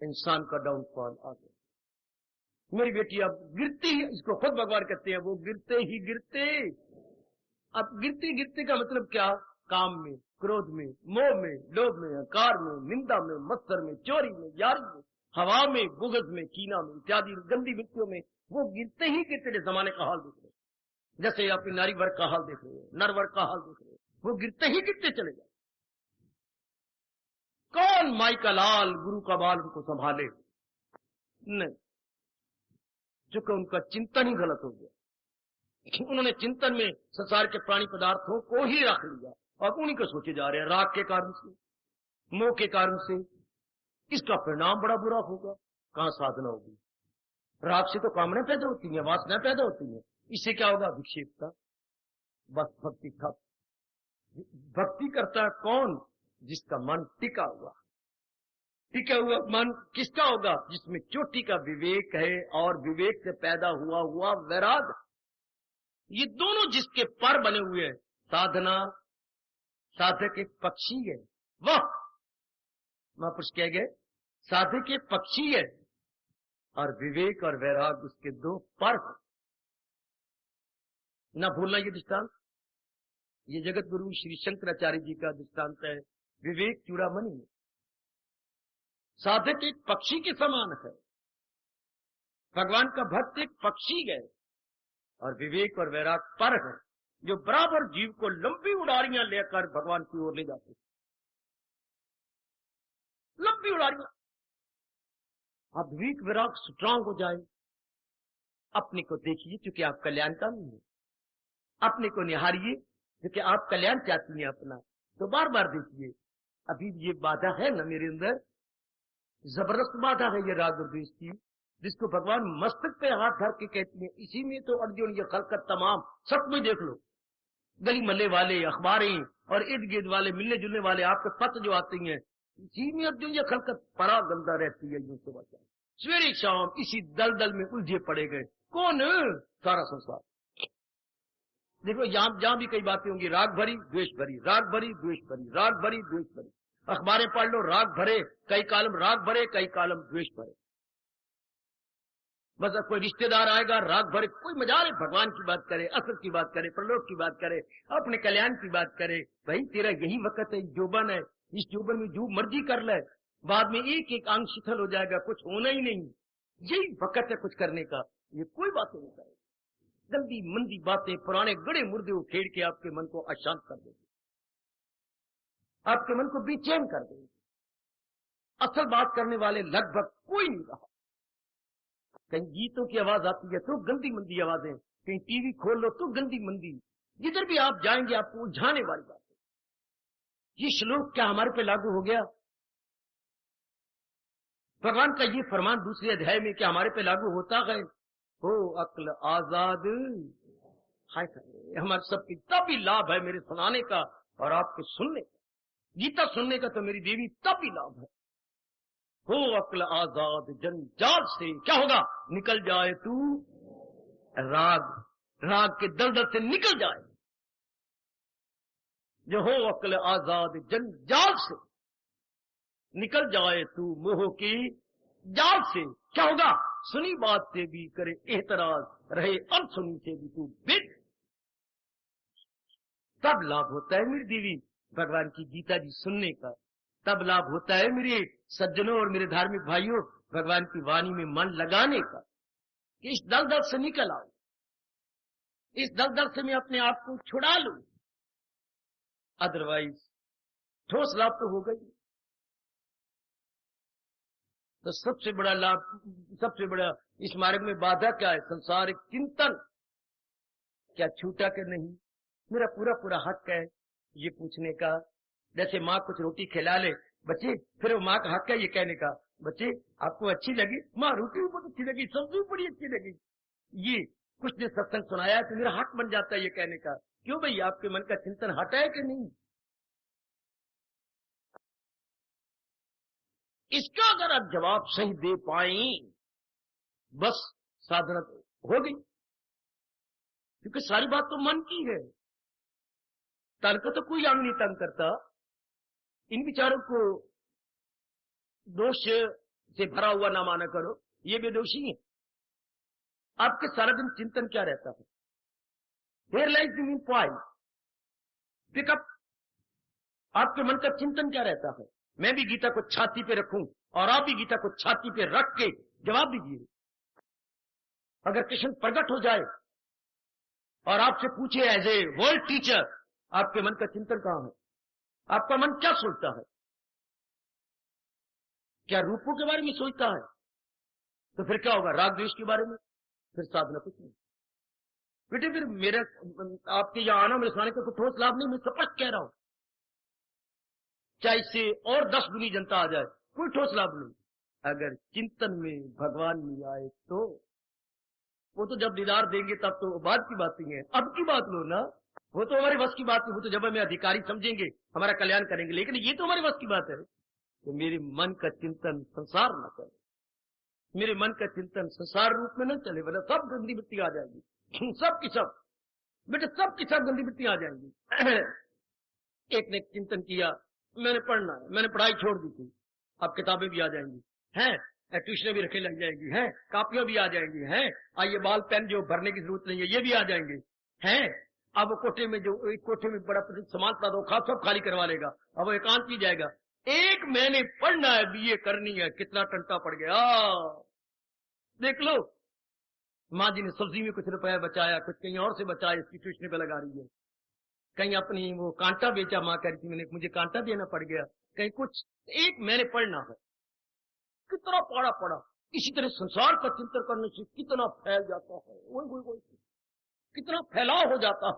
इंसान का डाउनफॉल आ गया। मेरी बेटी अब गिरती है, इसको खुद भगवान कहते हैं, वो गिरते ही गिरते। अब गिरते गिरते का मतलब क्या? काम में, क्रोध में, मोह में, लोभ में, अहंकार में, निंदा में, मत्सर में, चोरी में, यारी में, हवा में, बुग़्ज़ में, कीना में, इत्यादि गंदी वृत्तियों में वो गिरते ही गिरते जमाने का हाल देख रहे हैं। जैसे आप नारी वर्ग का हाल देख रहे हो, नर वर्ग का हाल देख रहे हो, वो गिरते ही गिरते चले जाए। कौन माई का लाल गुरु का बाल उनको संभाले? नहीं, चूंकि उनका चिंतन ही गलत हो गया। उन्होंने चिंतन में संसार के प्राणी पदार्थों को ही रख लिया और उन्हीं को सोचे जा रहे हैं। राग के कारण से, मोह के कारण से इसका परिणाम बड़ा बुरा होगा। कहां साधना होगी? राग से तो कामना पैदा होती है, वासना पैदा होती है। इससे क्या होगा? विक्षेपता, बस भक्ति ठप। भक्ति करता है कौन? जिसका मन टिका हुआ। टिका हुआ मन किसका होगा? जिसमें चोटी का विवेक है और विवेक से पैदा हुआ वैराग। ये दोनों जिसके पर बने हुए हैं, साधना साधक एक पक्षी है, वह महापुरुष कह गए साधक एक पक्षी है और विवेक और वैराग उसके 2 पर हैं। न भूलना ये दृष्टांत, ये जगत गुरु श्री शंकराचार्य जी का दृष्टांत है। विवेक चूड़ामणि है, साधक एक पक्षी के समान है। भगवान का भक्त एक पक्षी है और विवेक और वैराग पर है, जो बराबर जीव को लंबी उड़ारियां लेकर भगवान की ओर ले जाते। लंबी उड़ारियां। अब विवेक वैराग स्ट्रांग हो जाए। अपने को देखिए क्योंकि आप कल्याणकारी हैं, अपने को निहारिए क्योंकि आप कल्याण चाहती हैं अपना, तो बार बार देखिए अभी ये बाधा है ना मेरे अंदर, जबरदस्त बाधा है ये राग और द्वेष की, जिसको भगवान मस्तक पे हाथ धर के कहती है। इसी में तो अर्जुन ये खलकत तमाम सब में देख लो, गली मल्ले वाले, अखबारें और इर्द गिर्द वाले मिलने जुलने वाले आपके पत्र जो आती हैं, इसी में अर्जुन ये खलकत बड़ा गंदा रहती है। यूं से बचा सवेरे शाम इसी दलदल में उलझे पड़े गए। कौन? सारा संसार। देखो जहां भी कई बातें होंगी, राग भरी द्वेष भरी, राग भरी द्वेष भरी, राग भरी द्वेष भरी। अखबारें पढ़ लो, राग भरे कई कालम, राग भरे कई कालम द्वेष भरे। बस कोई रिश्तेदार आएगा राग भरे, कोई मजा रहे भगवान की बात करे, असर की बात करे, प्रलोभ की बात करे, अपने कल्याण की बात करे। भाई तेरा यही वक्त है, जोबन है, इस जोबन में जो मर्जी कर ले, बाद में एक एक अंग शिथिल हो जाएगा, कुछ होना ही नहीं। यही वक्त है कुछ करने का। ये कोई बात नहीं करे, गंदी मंदी बातें, पुराने गड़े मुर्दे उखेड़ के आपके मन को अशांत कर देगी, आपके मन को बेचैन कर देगी। असल बात करने वाले लगभग कोई नहीं रहा। कहीं गीतों की आवाज आती है तो गंदी मंदी आवाजें, कहीं टीवी खोल लो तो गंदी मंदी, जिधर भी आप जाएंगे आपको उलझाने वाली बात है। ये श्लोक क्या हमारे पे लागू हो गया? भगवान का ये फरमान दूसरे अध्याय में क्या हमारे पे लागू होता है? हो अक्ल आजाद। हाय हमारे सबकी तब ही लाभ है मेरे सुनाने का और आपके सुनने का। गीता सुनने का तो मेरी देवी तब ही लाभ है। हो अक्ल आजाद जंजाल से, क्या होगा? निकल जाए तू राग, राग के दलदल से निकल जाए। जो हो अक्ल आजाद जंजाल से, निकल जाए तू मोह की जाल से। क्या होगा? सुनी बात से भी करे एतराज, रहे अनसुनी से भी तू बिक। तब लाभ होता है मेरी देवी भगवान की गीता जी सुनने का, तब लाभ होता है मेरे सज्जनों और मेरे धार्मिक भाइयों भगवान की वाणी में मन लगाने का, कि इस दलदल से निकल आओ, इस दलदल से मैं अपने आप को छुड़ा लूं। अदरवाइज ठोस लाभ तो हो गई। तो सबसे बड़ा लाभ, सबसे बड़ा इस मार्ग में बाधा क्या है? संसारिक चिंतन। क्या छूटा कि नहीं? मेरा पूरा पूरा हक है ये पूछने का। जैसे माँ कुछ रोटी खिला ले बच्चे, फिर वो माँ का हक है ये कहने का, बच्चे आपको अच्छी लगी? माँ रोटी भी बहुत अच्छी लगी, सब्जी भी बड़ी अच्छी लगी। ये कुछ ने सत्संग सुनाया है तो मेरा हक बन जाता है ये कहने का। क्यों भाई, आपके मन का चिंतन हटा है कि नहीं? इसका अगर आप जवाब सही दे पाए, बस साधना हो गई। क्योंकि सारी बात तो मन की है। तन को तो कोई अंग नहीं तंग करता। इन विचारों को दोष से भरा हुआ ना माना करो, ये बेदोषी है। आपके सारा दिन चिंतन क्या रहता है? Here lies the main point. Pick up. आपके मन का चिंतन क्या रहता है? मैं भी गीता को छाती पे रखूं और आप भी गीता को छाती पे रख के जवाब दीजिए। अगर कृष्ण प्रकट हो जाए और आपसे पूछे एज ए वर्ल्ड टीचर, आपके मन का चिंतन कहां है? आपका मन क्या सोचता है? क्या रूपों के बारे में सोचता है? तो फिर क्या होगा? राग द्वेष के बारे में? फिर साधना कुछ नहीं बेटे। फिर मेरे आपके यहां आना मेरे सुनाने का कोई ठोस लाभ नहीं। मैं स्पष्ट कह रहा हूं, चाहे इससे और 10 गुनी जनता आ जाए, कोई ठोस लाभ नहीं। अगर चिंतन में भगवान नहीं आए तो वो तो जब दीदार देंगे तब तो बात की बात ही है। अब की बात लो ना, वो तो हमारे बस की बात नहीं। वो तो जब हमें अधिकारी समझेंगे हमारा कल्याण करेंगे, लेकिन ये तो हमारे बस की बात है। तो मेरे मन का चिंतन संसार न करे, मेरे मन का चिंतन संसार रूप में न चले, वरना सब गंदी मिट्टी आ जाएगी। सब की सब बेटे, सब की सब गंदी मिट्टी आ जाएंगी। एक ने चिंतन किया, मैंने पढ़ना है, मैंने पढ़ाई छोड़ दी थी, अब किताबें भी आ जाएंगी हैं, ट्यूशन भी रखे लग जाएंगी हैं, कापियां भी आ जाएंगी हैं, ये बाल पेन जो भरने की जरूरत नहीं है ये भी आ जाएंगे हैं। अब वो कोठे में जो एक कोठे में बड़ा सामान था वो सब खाली करवा लेगा, अब वो एकांत भी जाएगा। एक महीने पढ़ना है, बीए करनी है, कितना टंटा पड़ गया देख लो। माँ जी ने सब्जी में कुछ रुपया बचाया, कुछ कहीं और से बचाया, इसकी ट्यूशन पे लगा रही है। कहीं अपनी वो कांटा बेचा, माँ कह रही थी मैंने मुझे कांटा देना पड़ गया, कहीं कुछ। एक मैंने पढ़ना है, कितना पढ़ा। इसी तरह संसार का चिंतन करने से कितना फैल जाता है, वही कितना फैलाव हो जाता है।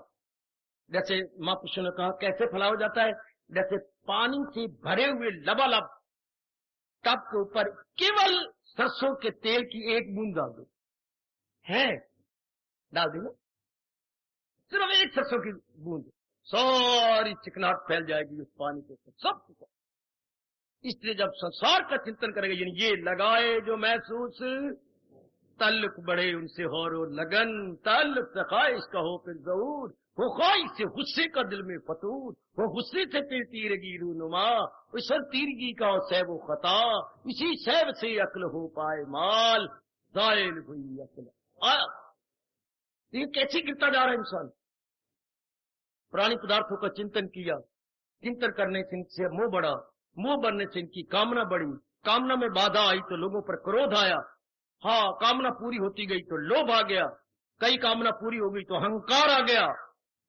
जैसे माँ पुष्य ने कहा कैसे फैलाव हो जाता है? जैसे पानी से भरे हुए लबालब टब के ऊपर केवल सरसों के तेल की एक बूंद डाल दो, है डाल दी ना, सिर्फ एक सरसों की बूंद, सारी चिकनाहट फैल जाएगी उस पानी के ऊपर, सब। इसलिए जब संसार का चिंतन करेगा, यानी ये लगाए जो महसूस, तल्लुक बढ़े उनसे हो रो लगन, तल्लुक से ख्वाहिश का हो फिर जरूर, वो ख्वाहिश से गुस्से का दिल में फतूर, वो गुस्से से फिर तीरगी रूनुमा, उस सर तीरगी का सैब खता, इसी सैब से अक्ल हो पाए माल, जायल हुई अक्ल। ये कैसे गिरता जा रहा है इंसान? पुरानी पदार्थों का चिंतन किया, चिंतन करने से इनसे मोह बढ़ा, मोह बढ़ने से इनकी कामना बढ़ी, कामना में बाधा आई तो लोगों पर क्रोध आया, हाँ कामना पूरी होती गई तो लोभ आ गया, कई कामना पूरी हो गई तो अहंकार आ गया,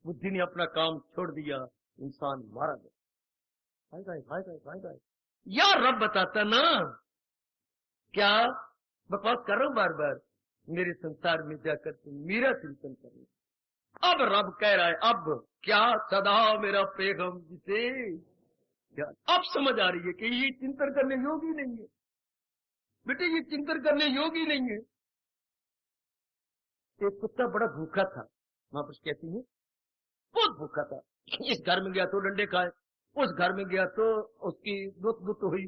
बुद्धि ने अपना काम छोड़ दिया, इंसान मारा गया। यार रब बताता ना, क्या बकवास कर रहा हूं बार बार? मेरे संसार में जाकर तुम मेरा चिंतन करो। अब रब कह रहा है, अब क्या सदा मेरा पैगम जिसे, अब समझ आ रही है कि ये चिंतन करने योग्य नहीं है बेटे, ये चिंतन करने योग्य नहीं है। एक कुत्ता बड़ा भूखा था, वहां पर कहती है बहुत भूखा था, इस घर में गया तो डंडे खाए, उस घर में गया तो उसकी दुत हुई,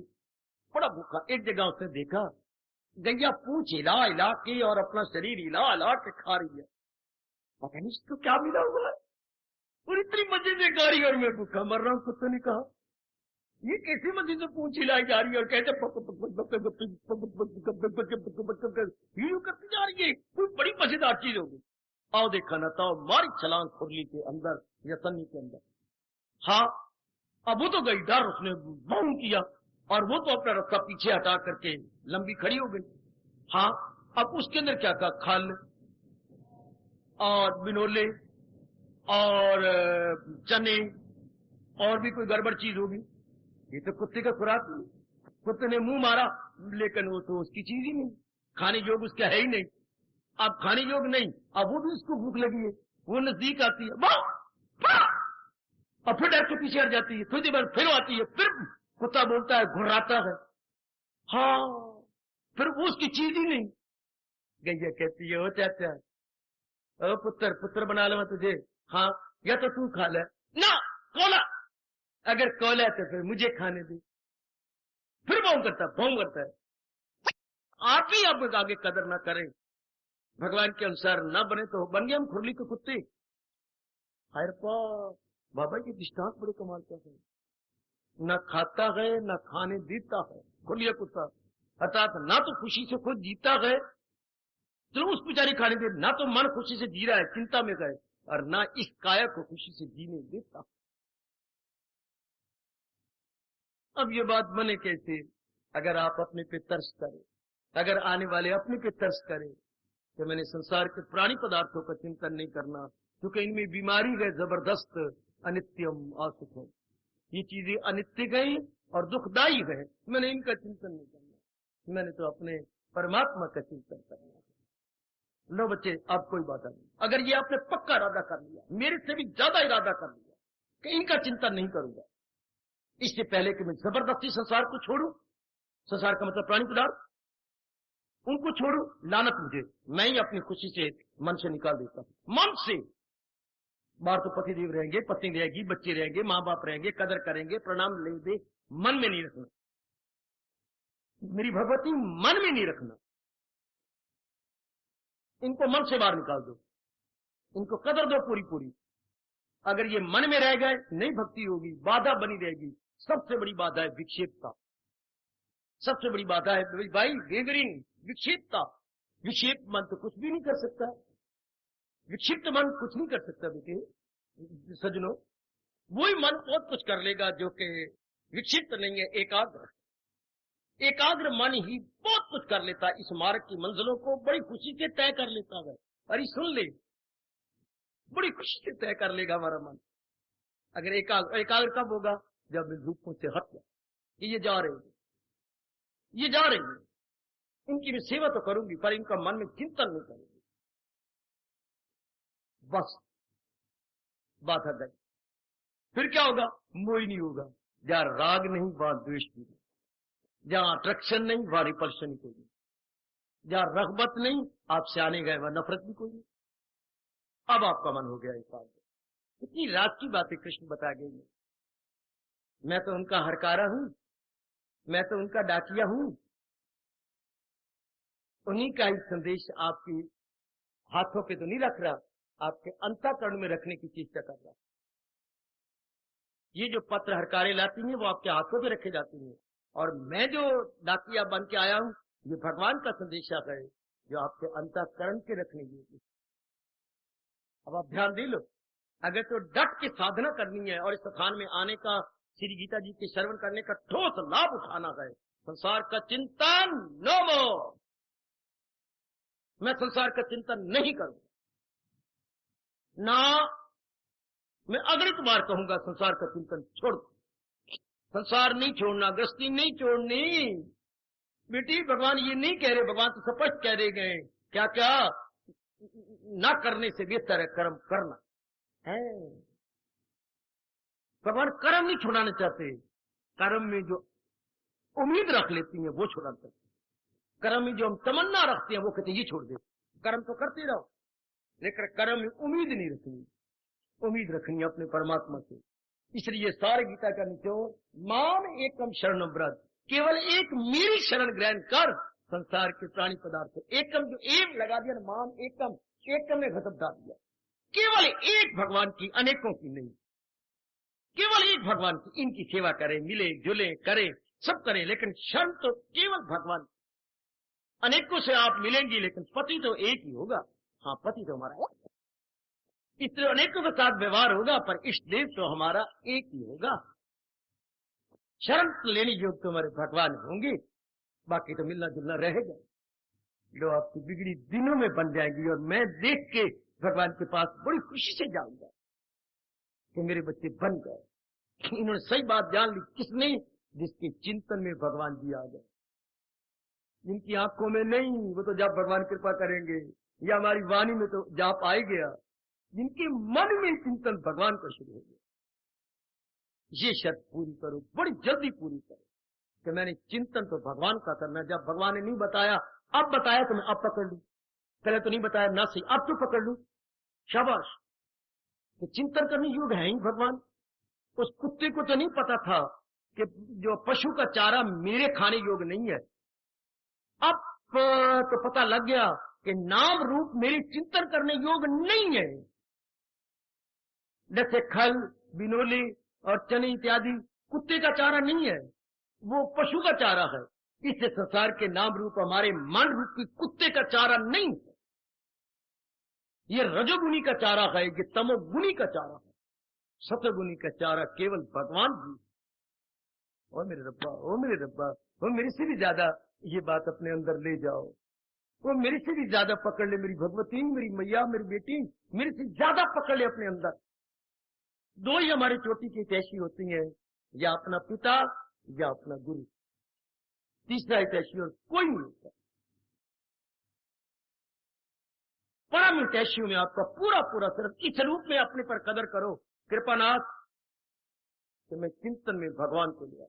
बड़ा भूखा। एक जगह उसने देखा गैया पूंछ हिला हिला के और अपना शरीर हिला हिला के खा रही है, पता नहीं इसको क्या मिला हुआ है, और इतनी मजे से खा रही है और मैं भूखा मर रहा हूं। कुत्ते ने कहा ये कैसी मस्जिद से पूंछ हिलाई जा रही है और कहते करती जा रही है, कोई बड़ी मजेदार चीज होगी। आओ देखा ना तो मारी छलांग खुरली के अंदर या तन्नी के अंदर। हाँ अब वो तो गई डर, उसने बाउंड किया और वो तो अपना रास्ता पीछे हटा करके लंबी खड़ी हो गई। हाँ अब उसके अंदर क्या था, खल और बिनोले और चने और भी कोई गड़बड़ चीज होगी, ये तो कुत्ते का खुराक नहीं। कुत्ते ने मुंह मारा, लेकिन वो तो उसकी चीज ही नहीं, खाने योग्य उसका है ही नहीं। अब खाने योग्य नहीं, अब वो भी उसको भूख लगी है, वो नजदीक आती है, और फिर डर के पीछे हट जाती है, थोड़ी देर बाद फिर आती है, फिर कुत्ता बोलता है, घुर्राता है, हाँ, फिर वो उसकी चीज ही नहीं। गैया कहती है, ओ चाचा, ओ पुत्र बना लो मैं तुझे, हाँ, या तो तू खा ले ना, कोला, अगर कोला तो फिर मुझे खाने दे। फिर भौं करता है। आप ही अब आगे कदर ना करें, भगवान के अनुसार ना बने तो बन गए हम खुरली के कुत्ते। हाय बाबा के दृष्टांत बड़े कमाल का है, न खाता है न खाने देता है, खुलिया कुत्ता, अर्थात ना तो खुशी से खुद जीता है, चलो उस बेचारी खाने दे, ना तो मन खुशी से जी रहा है, चिंता में गए, और ना इस काया को खुशी से जीने देता। अब ये बात बने कैसे? अगर आप अपने पे तरस करें, अगर आने वाले अपने पे तरस करें कि मैंने संसार के प्राणी पदार्थों का चिंतन नहीं करना, क्योंकि इनमें बीमारी है जबरदस्त, अनित्यम असुखम, ये चीजें अनित्य गई और दुखदायी है, मैंने इनका चिंतन नहीं करना, मैंने तो अपने परमात्मा का चिंतन करना है। लो बच्चे, अब कोई बात नहीं, अगर ये आपने पक्का इरादा कर लिया, मेरे से भी ज्यादा इरादा कर लिया कि इनका चिंतन नहीं करूंगा, इससे पहले कि मैं जबरदस्ती संसार को छोड़ू, संसार का मतलब प्राणी पदार्थ, उनको छोड़ू, लानत मुझे, मैं ही अपनी खुशी से मन से निकाल देता हूं, मन से। बाहर तो पति देव रहेंगे, पत्नी रहेगी, बच्चे रहेंगे, माँ बाप रहेंगे, कदर करेंगे, प्रणाम लेंगे, मन में नहीं रखना, मेरी भगवती मन में नहीं रखना, इनको मन से बाहर निकाल दो, इनको कदर दो पूरी पूरी। अगर ये मन में रह गए, नहीं भक्ति होगी, बाधा बनी रहेगी। सबसे बड़ी बाधा है विक्षेपता, सबसे बड़ी बाधा है भाई वेवरिंग, विक्षेपता। विक्षेप मन तो कुछ भी नहीं कर सकता, विक्षिप्त मन कुछ नहीं कर सकता बेटे सजनों, वही मन बहुत कुछ कर लेगा जो कि विक्षिप्त नहीं है, एकाग्र। एकाग्र मन ही बहुत कुछ कर लेता है, इस मार्ग की मंजिलों को बड़ी खुशी से तय कर लेता है। अरे सुन ले, बड़ी खुशी से तय कर लेगा हमारा मन। अगर एकाग्र कब होगा? जब रूपों से हट गया, ये जा रहे हैं, ये जा रहे हैं, इनकी मैं सेवा तो करूंगी पर इनका मन में चिंतन नहीं करूंगी, बस बात हट गई। फिर क्या होगा? मोह नहीं होगा, जहां राग नहीं वहां द्वेष भी नहीं, जहां अट्रैक्शन नहीं वहां रिपल्शन कोई नहीं, जहां रगबत नहीं आपसे आने गए वहां नफरत भी कोई नहीं। अब आपका मन हो गया एकाग्र। इतनी रात की बातें कृष्ण बता गए, मैं तो उनका हरकारा हूं, मैं तो उनका डाकिया हूं, उन्हीं का ही संदेश आपकी हाथों पे तो नहीं रख रहा, आपके अंतःकरण में रखने की चेष्टा कर रहा। ये जो पत्र हरकारे लाती हैं वो आपके हाथों पे रखे जाती हैं, और मैं जो डाकिया बन के आया हूं ये भगवान का संदेशा है जो आपके अंतःकरण के रखने की। अब आप ध्यान दे लो, अगर तो डट के साधना करनी है और इस स्थान में आने का, श्री गीता जी के श्रवण करने का ठोस लाभ उठाना है, संसार का चिंतन नो मोर, मैं संसार का चिंतन नहीं करूंगा ना, मैं अगली बार कहूंगा संसार का चिंतन छोड़, संसार नहीं छोड़ना, गृहस्थी नहीं छोड़नी बेटी। भगवान ये नहीं कह रहे, भगवान तो स्पष्ट कह रहे गए, क्या क्या ना करने से बेहतर है कर्म करना है। भगवान कर्म नहीं छुड़ाना चाहते, कर्म में जो उम्मीद रख लेती हैं वो छुड़ाना चाहते, कर्म में जो हम तमन्ना रखते हैं वो कहते हैं ये छोड़ दे। कर्म तो करते रहो लेकिन कर्म में उम्मीद नहीं रखनी, उम्मीद रखनी है अपने परमात्मा से। इसलिए सारे गीता का निचोड़ माम एकम शरणम व्रत, केवल एक मेरी शरण ग्रहण कर, संसार के प्राणी पदार्थ एकम, जो एम लगा दिया माम एकम, एकम में घटक डाल दिया, केवल एक भगवान की, अनेकों की नहीं, केवल एक भगवान की, इनकी सेवा करें, मिले जुले करें, सब करें, लेकिन शरण तो केवल भगवान। अनेकों से आप मिलेंगी लेकिन पति तो एक ही होगा, हाँ पति तो हमारा एक, इसलिए अनेकों के साथ व्यवहार होगा पर इष्ट देव तो हमारा एक ही होगा। शरण लेने योग्य तो हमारे भगवान होंगे, बाकी तो मिलना जुलना रहेगा। लो आपकी बिगड़ी दिनों में बन जाएगी और मैं देख के भगवान के पास बड़ी खुशी से जाऊंगा कि मेरे बच्चे बन गए, इन्होंने सही बात जान ली। किसने? जिसके चिंतन में भगवान जी आ गए। जिनकी आंखों में नहीं, वो तो जब भगवान कृपा करेंगे, या हमारी वाणी में तो जाप आ गया। जिनके मन में चिंतन भगवान का शुरू हो गया, ये शर्त पूरी करो, बड़ी जल्दी पूरी करो कि मैंने चिंतन तो भगवान का करना। जब भगवान ने नहीं बताया, अब बताया तो मैं अब पकड़ लूं, पहले तो नहीं बताया ना सही, अब तो पकड़ लूं, शाबाश। तो चिंतन करने योग्य है ही भगवान। उस कुत्ते को तो नहीं पता था कि जो पशु का चारा मेरे खाने योग्य नहीं है। अब तो पता लग गया कि नाम रूप मेरे चिंतन करने योग्य नहीं है। जैसे खल, बिनोले और चने इत्यादि कुत्ते का चारा नहीं है, वो पशु का चारा है। इस संसार के नाम रूप हमारे मन रूपी कुत्ते का चारा नहीं है। ये रजोगुनी का चारा है, ये तमोगुनी का चारा है। सतगुनी का चारा केवल भगवान जी। ओ मेरे रब्बा, ओ मेरे रब्बा, वो मेरे से भी ज्यादा ये बात अपने अंदर ले जाओ। वो मेरे से भी ज्यादा पकड़ ले, मेरी भगवती, मेरी मैया, मेरी बेटी, मेरे से ज्यादा पकड़ ले अपने अंदर। दो ही हमारी चोटी की तैशी होती हैं, या अपना पिता या अपना गुरु। तीसरा हितैषी और कोई नहीं होता। परम हितैषियों में आपका पूरा पूरा सिर्फ इस रूप में अपने पर कदर करो, कृपानाथ, कि मैं चिंतन में भगवान को लिया।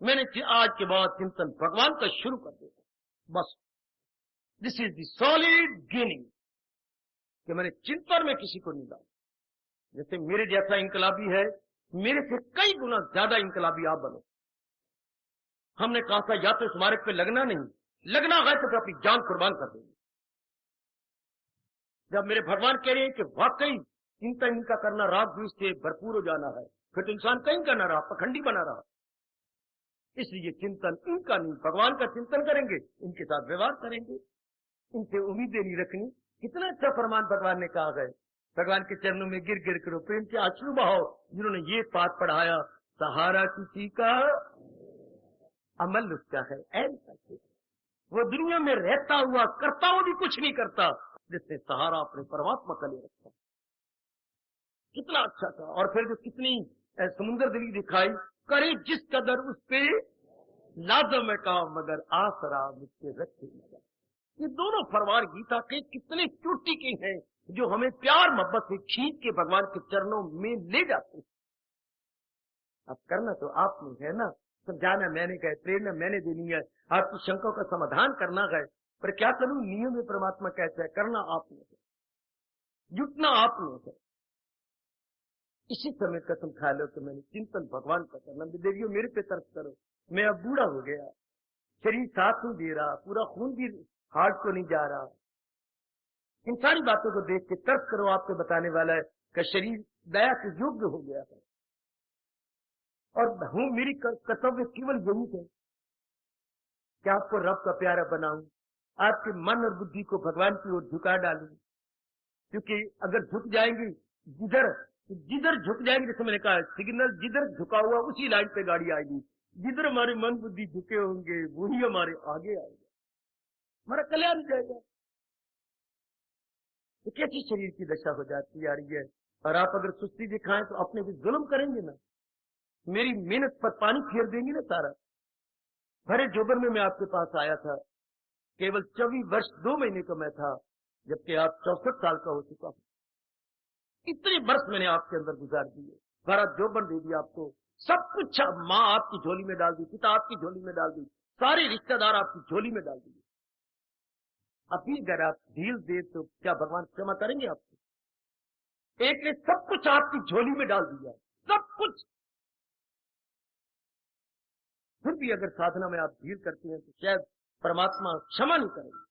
मैंने आज के बाद चिंतन भगवान का शुरू कर देता, बस। This is the solid gaining, कि मैंने चिंतन में किसी को नहीं डाला। जैसे मेरे जैसा इंकलाबी है, मेरे से कई गुना ज्यादा इंकलाबी आप बनो। हमने कहा था या तो इस मार्ग पे लगना नहीं, लगना है तो अपनी जान कुर्बान कर देंगे। जब मेरे भगवान कह रहे हैं कि वाकई चिंता इनका करना राग द्वेष से भरपूर हो जाना है, फिर तो इंसान कहीं का न रहा, पखंडी बना रहा। इसलिए चिंतन इनका नहीं, भगवान का चिंतन करेंगे, इनके साथ व्यवहार करेंगे, इनसे उम्मीदें नहीं रखनी। कितना अच्छा फरमान भगवान ने कहा है। भगवान के चरणों में गिर गिर करो, प्रेम के अश्रु बहाओ। जिन्होंने ये पाठ पढ़ाया, सहारा किसी का अमल उसका है ऐसा। वो दुनिया में रहता हुआ करता हुआ भी कुछ नहीं करता, जिसने सहारा अपने परमात्मा का ले रखा। कितना अच्छा था। और फिर जो कितनी समुद्र दिली दिखाई, करे जिस कदर उस पे लाजम का, मगर आसरा मुझसे रखे। ये दोनों फरमान गीता के कितने चोटी के हैं, जो हमें प्यार मोहब्बत से खींच के भगवान के चरणों में ले जाते हैं। अब करना तो आपने है ना, समझाना मैंने कहा, प्रेरणा मैंने देनी है, आपकी शंकाओं का समाधान करना है। पर क्या करूं, नियम में परमात्मा कहता है करना आपने है, जुटना आपने है। इसी समय कसम खा लो कि मैंने चिंतन भगवान का करना। देवियों मेरे पे तर्क करो, मैं अब बूढ़ा हो गया, शरीर साथ नहीं दे रहा, पूरा खून भी हार्ट को नहीं जा रहा। इन सारी बातों को देख के तर्क करो, आपको बताने वाला है कि शरीर दया के योग्य हो गया है। और हूं, मेरी कर्तव्य केवल यही है कि आपको रब का प्यारा बनाऊं, आपके मन और बुद्धि को भगवान की ओर झुका डालूं। क्योंकि अगर झुक जाएंगी जिधर जिधर झुक जाएंगे, जैसे मैंने कहा सिग्नल जिधर झुका हुआ उसी लाइन पे गाड़ी आएगी। जिधर हमारे मन बुद्धि झुके होंगे वही हमारे आगे आएगा, हमारा कल्याण हो जाएगा। तो कैसी शरीर की दशा हो जाती आ रही है। और आप अगर सुस्ती दिखाएं तो अपने भी जुल्म करेंगे ना, मेरी मेहनत पर पानी फेर देंगे ना सारा। भरे जोबर में मैं आपके पास आया था, केवल 24 वर्ष 2 महीने का मैं था, जबकि आप 64 साल का हो चुका हूं। इतने वर्ष मैंने आपके अंदर गुजार दिए, भरा जोबन दे दिया आपको, सब कुछ। माँ आपकी झोली में डाल दी, पिता आपकी झोली में डाल दी, सारे रिश्तेदार आपकी झोली में डाल दिए। अभी अगर आप ढील दे तो क्या भगवान क्षमा करेंगे आपको? एक ने सब कुछ आपकी झोली में डाल दिया, सब कुछ। फिर भी अगर साधना में आप ढील करते हैं तो शायद परमात्मा क्षमा नहीं करेंगे,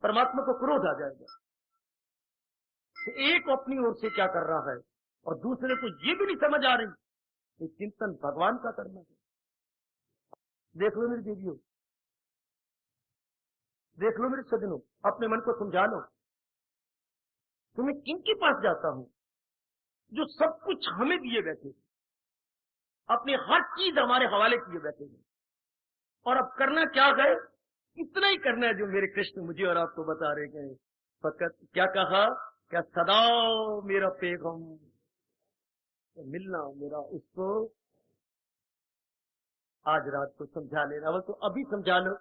परमात्मा को क्रोध आ जाएगा। तो एक अपनी ओर से क्या कर रहा है और दूसरे को ये भी नहीं समझ आ रही कि चिंतन भगवान का करना है। देख लो मेरी देवियों, देख लो मेरे सज्जनों, अपने मन को समझा लो। तो मैं किनके पास जाता हूं जो सब कुछ हमें दिए बैठे हैं, अपनी हर चीज हमारे हवाले किए बैठे हैं, और अब करना क्या गए? इतना ही करना है जो मेरे कृष्ण मुझे और आपको बता रहे गए। फकत क्या कहा, क्या सदा मेरा पैगम, तो मिलना मेरा उसको आज रात को समझा लेना, वो तो अभी समझा लो।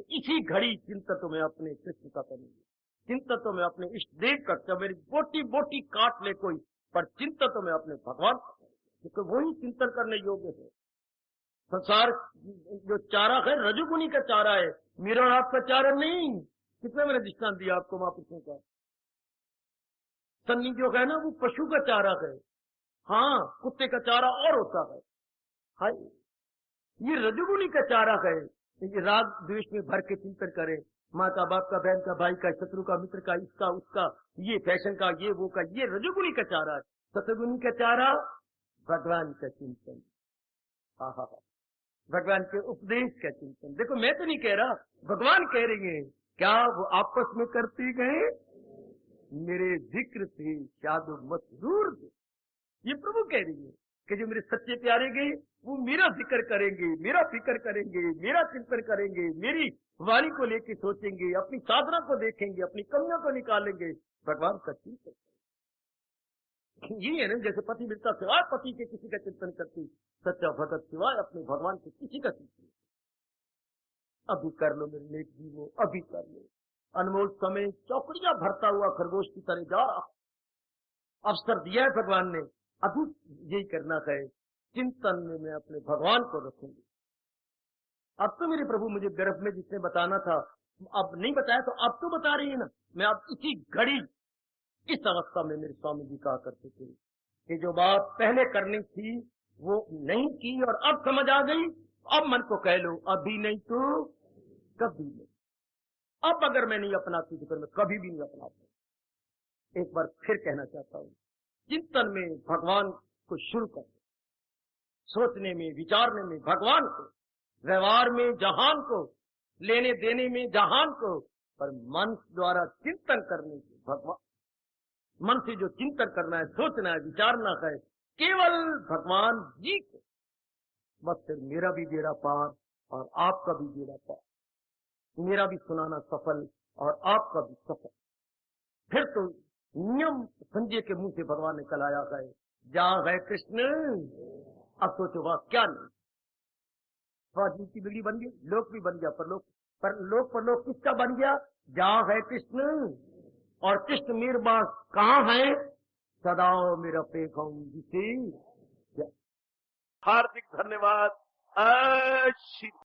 इसी घड़ी चिंता तो मैं अपने कृष्ण का करूंगी, चिंता तो मैं अपने इष्ट देव का, चाहे मेरी बोटी बोटी काट ले कोई, पर चिंता तो मैं अपने भगवान का करूंगी, क्योंकि वही चिंतन करने योग्य है। संसार जो चारा है रजोगुनी का चारा है, मेरा और आपका चारा नहीं। कितना मैंने दृष्टांत दिया आपको महापुरुषों का। सन्नी जो है ना वो पशु का चारा है, हाँ कुत्ते का चारा और होता है। हाँ ये रजोगुनी का चारा है। ये राग द्वेष में भर के चिंतन करे, माँ का, बाप का, बहन का, भाई का, शत्रु का, मित्र का, इसका उसका, ये फैशन का, ये वो का, ये रजोगुनी का चारा है। सतगुनी का चारा भगवान का चिंतन, हाँ, भगवान के उपदेश का चिंतन। देखो मैं तो नहीं कह रहा, भगवान कह रही हैं, क्या वो आपस में करते गए मेरे जिक्र से शादो मसरूर। ये प्रभु कह रही है कि जो मेरे सच्चे प्यारे गए वो मेरा जिक्र करेंगे, मेरा फिक्र करेंगे, मेरा चिंतन करेंगे, मेरी वाणी को लेके सोचेंगे, अपनी साधना को देखेंगे, अपनी कमियों को निकालेंगे, भगवान का चिंतन। ये है ना, जैसे पति मिलता सिवाय पति के किसी का चिंतन करती, सच्चा भगत सिवाय अपने भगवान के किसी का चिंतन। अभी कर लो मेरे नेक जीवो, अभी कर लो। अनमोल समय चौकड़ियां भरता हुआ खरगोश की तरह जा रहा, अवसर दिया है भगवान ने, अभी यही करना है। चिंतन में मैं अपने भगवान को रखूंगी। अब तो मेरे प्रभु मुझे गर्भ में जिसने बताना था, अब नहीं बताया तो अब तो बता रही है ना। मैं अब इसी घड़ी इस अवस्था में मेरे स्वामी जी कहा करते थे कि जो बात पहले करनी थी वो नहीं की और अब समझ आ गई, अब मन को कह लो अभी नहीं तो कभी नहीं। अब अगर मैं नहीं अपनाती तो फिर मैं कभी भी नहीं अपनाता। एक बार फिर कहना चाहता हूं, चिंतन में भगवान को शुरू कर, सोचने में विचारने में भगवान को, व्यवहार में जहान को, लेने देने में जहान को, पर मन द्वारा चिंतन करने से भगवान, मन से जो चिंतन करना है, सोचना है, विचारना है केवल भगवान जी को, बस फिर मेरा भी बेड़ा पार और आपका भी बेड़ा पार, मेरा भी सुनाना सफल और आपका भी सफल। फिर तो नियम संजय के मुंह से भगवान ने कलाया है, जहां है कृष्ण, अब सोचो वहां क्या नहीं। स्वाजी की बिगड़ी बन गई, लोक भी बन गया, पर लोक किसका बन गया? जहां है कृष्ण, और कृष्ण मीरबास कहाँ है? सदा मेरा प्रेम जिसे। हार्दिक धन्यवाद।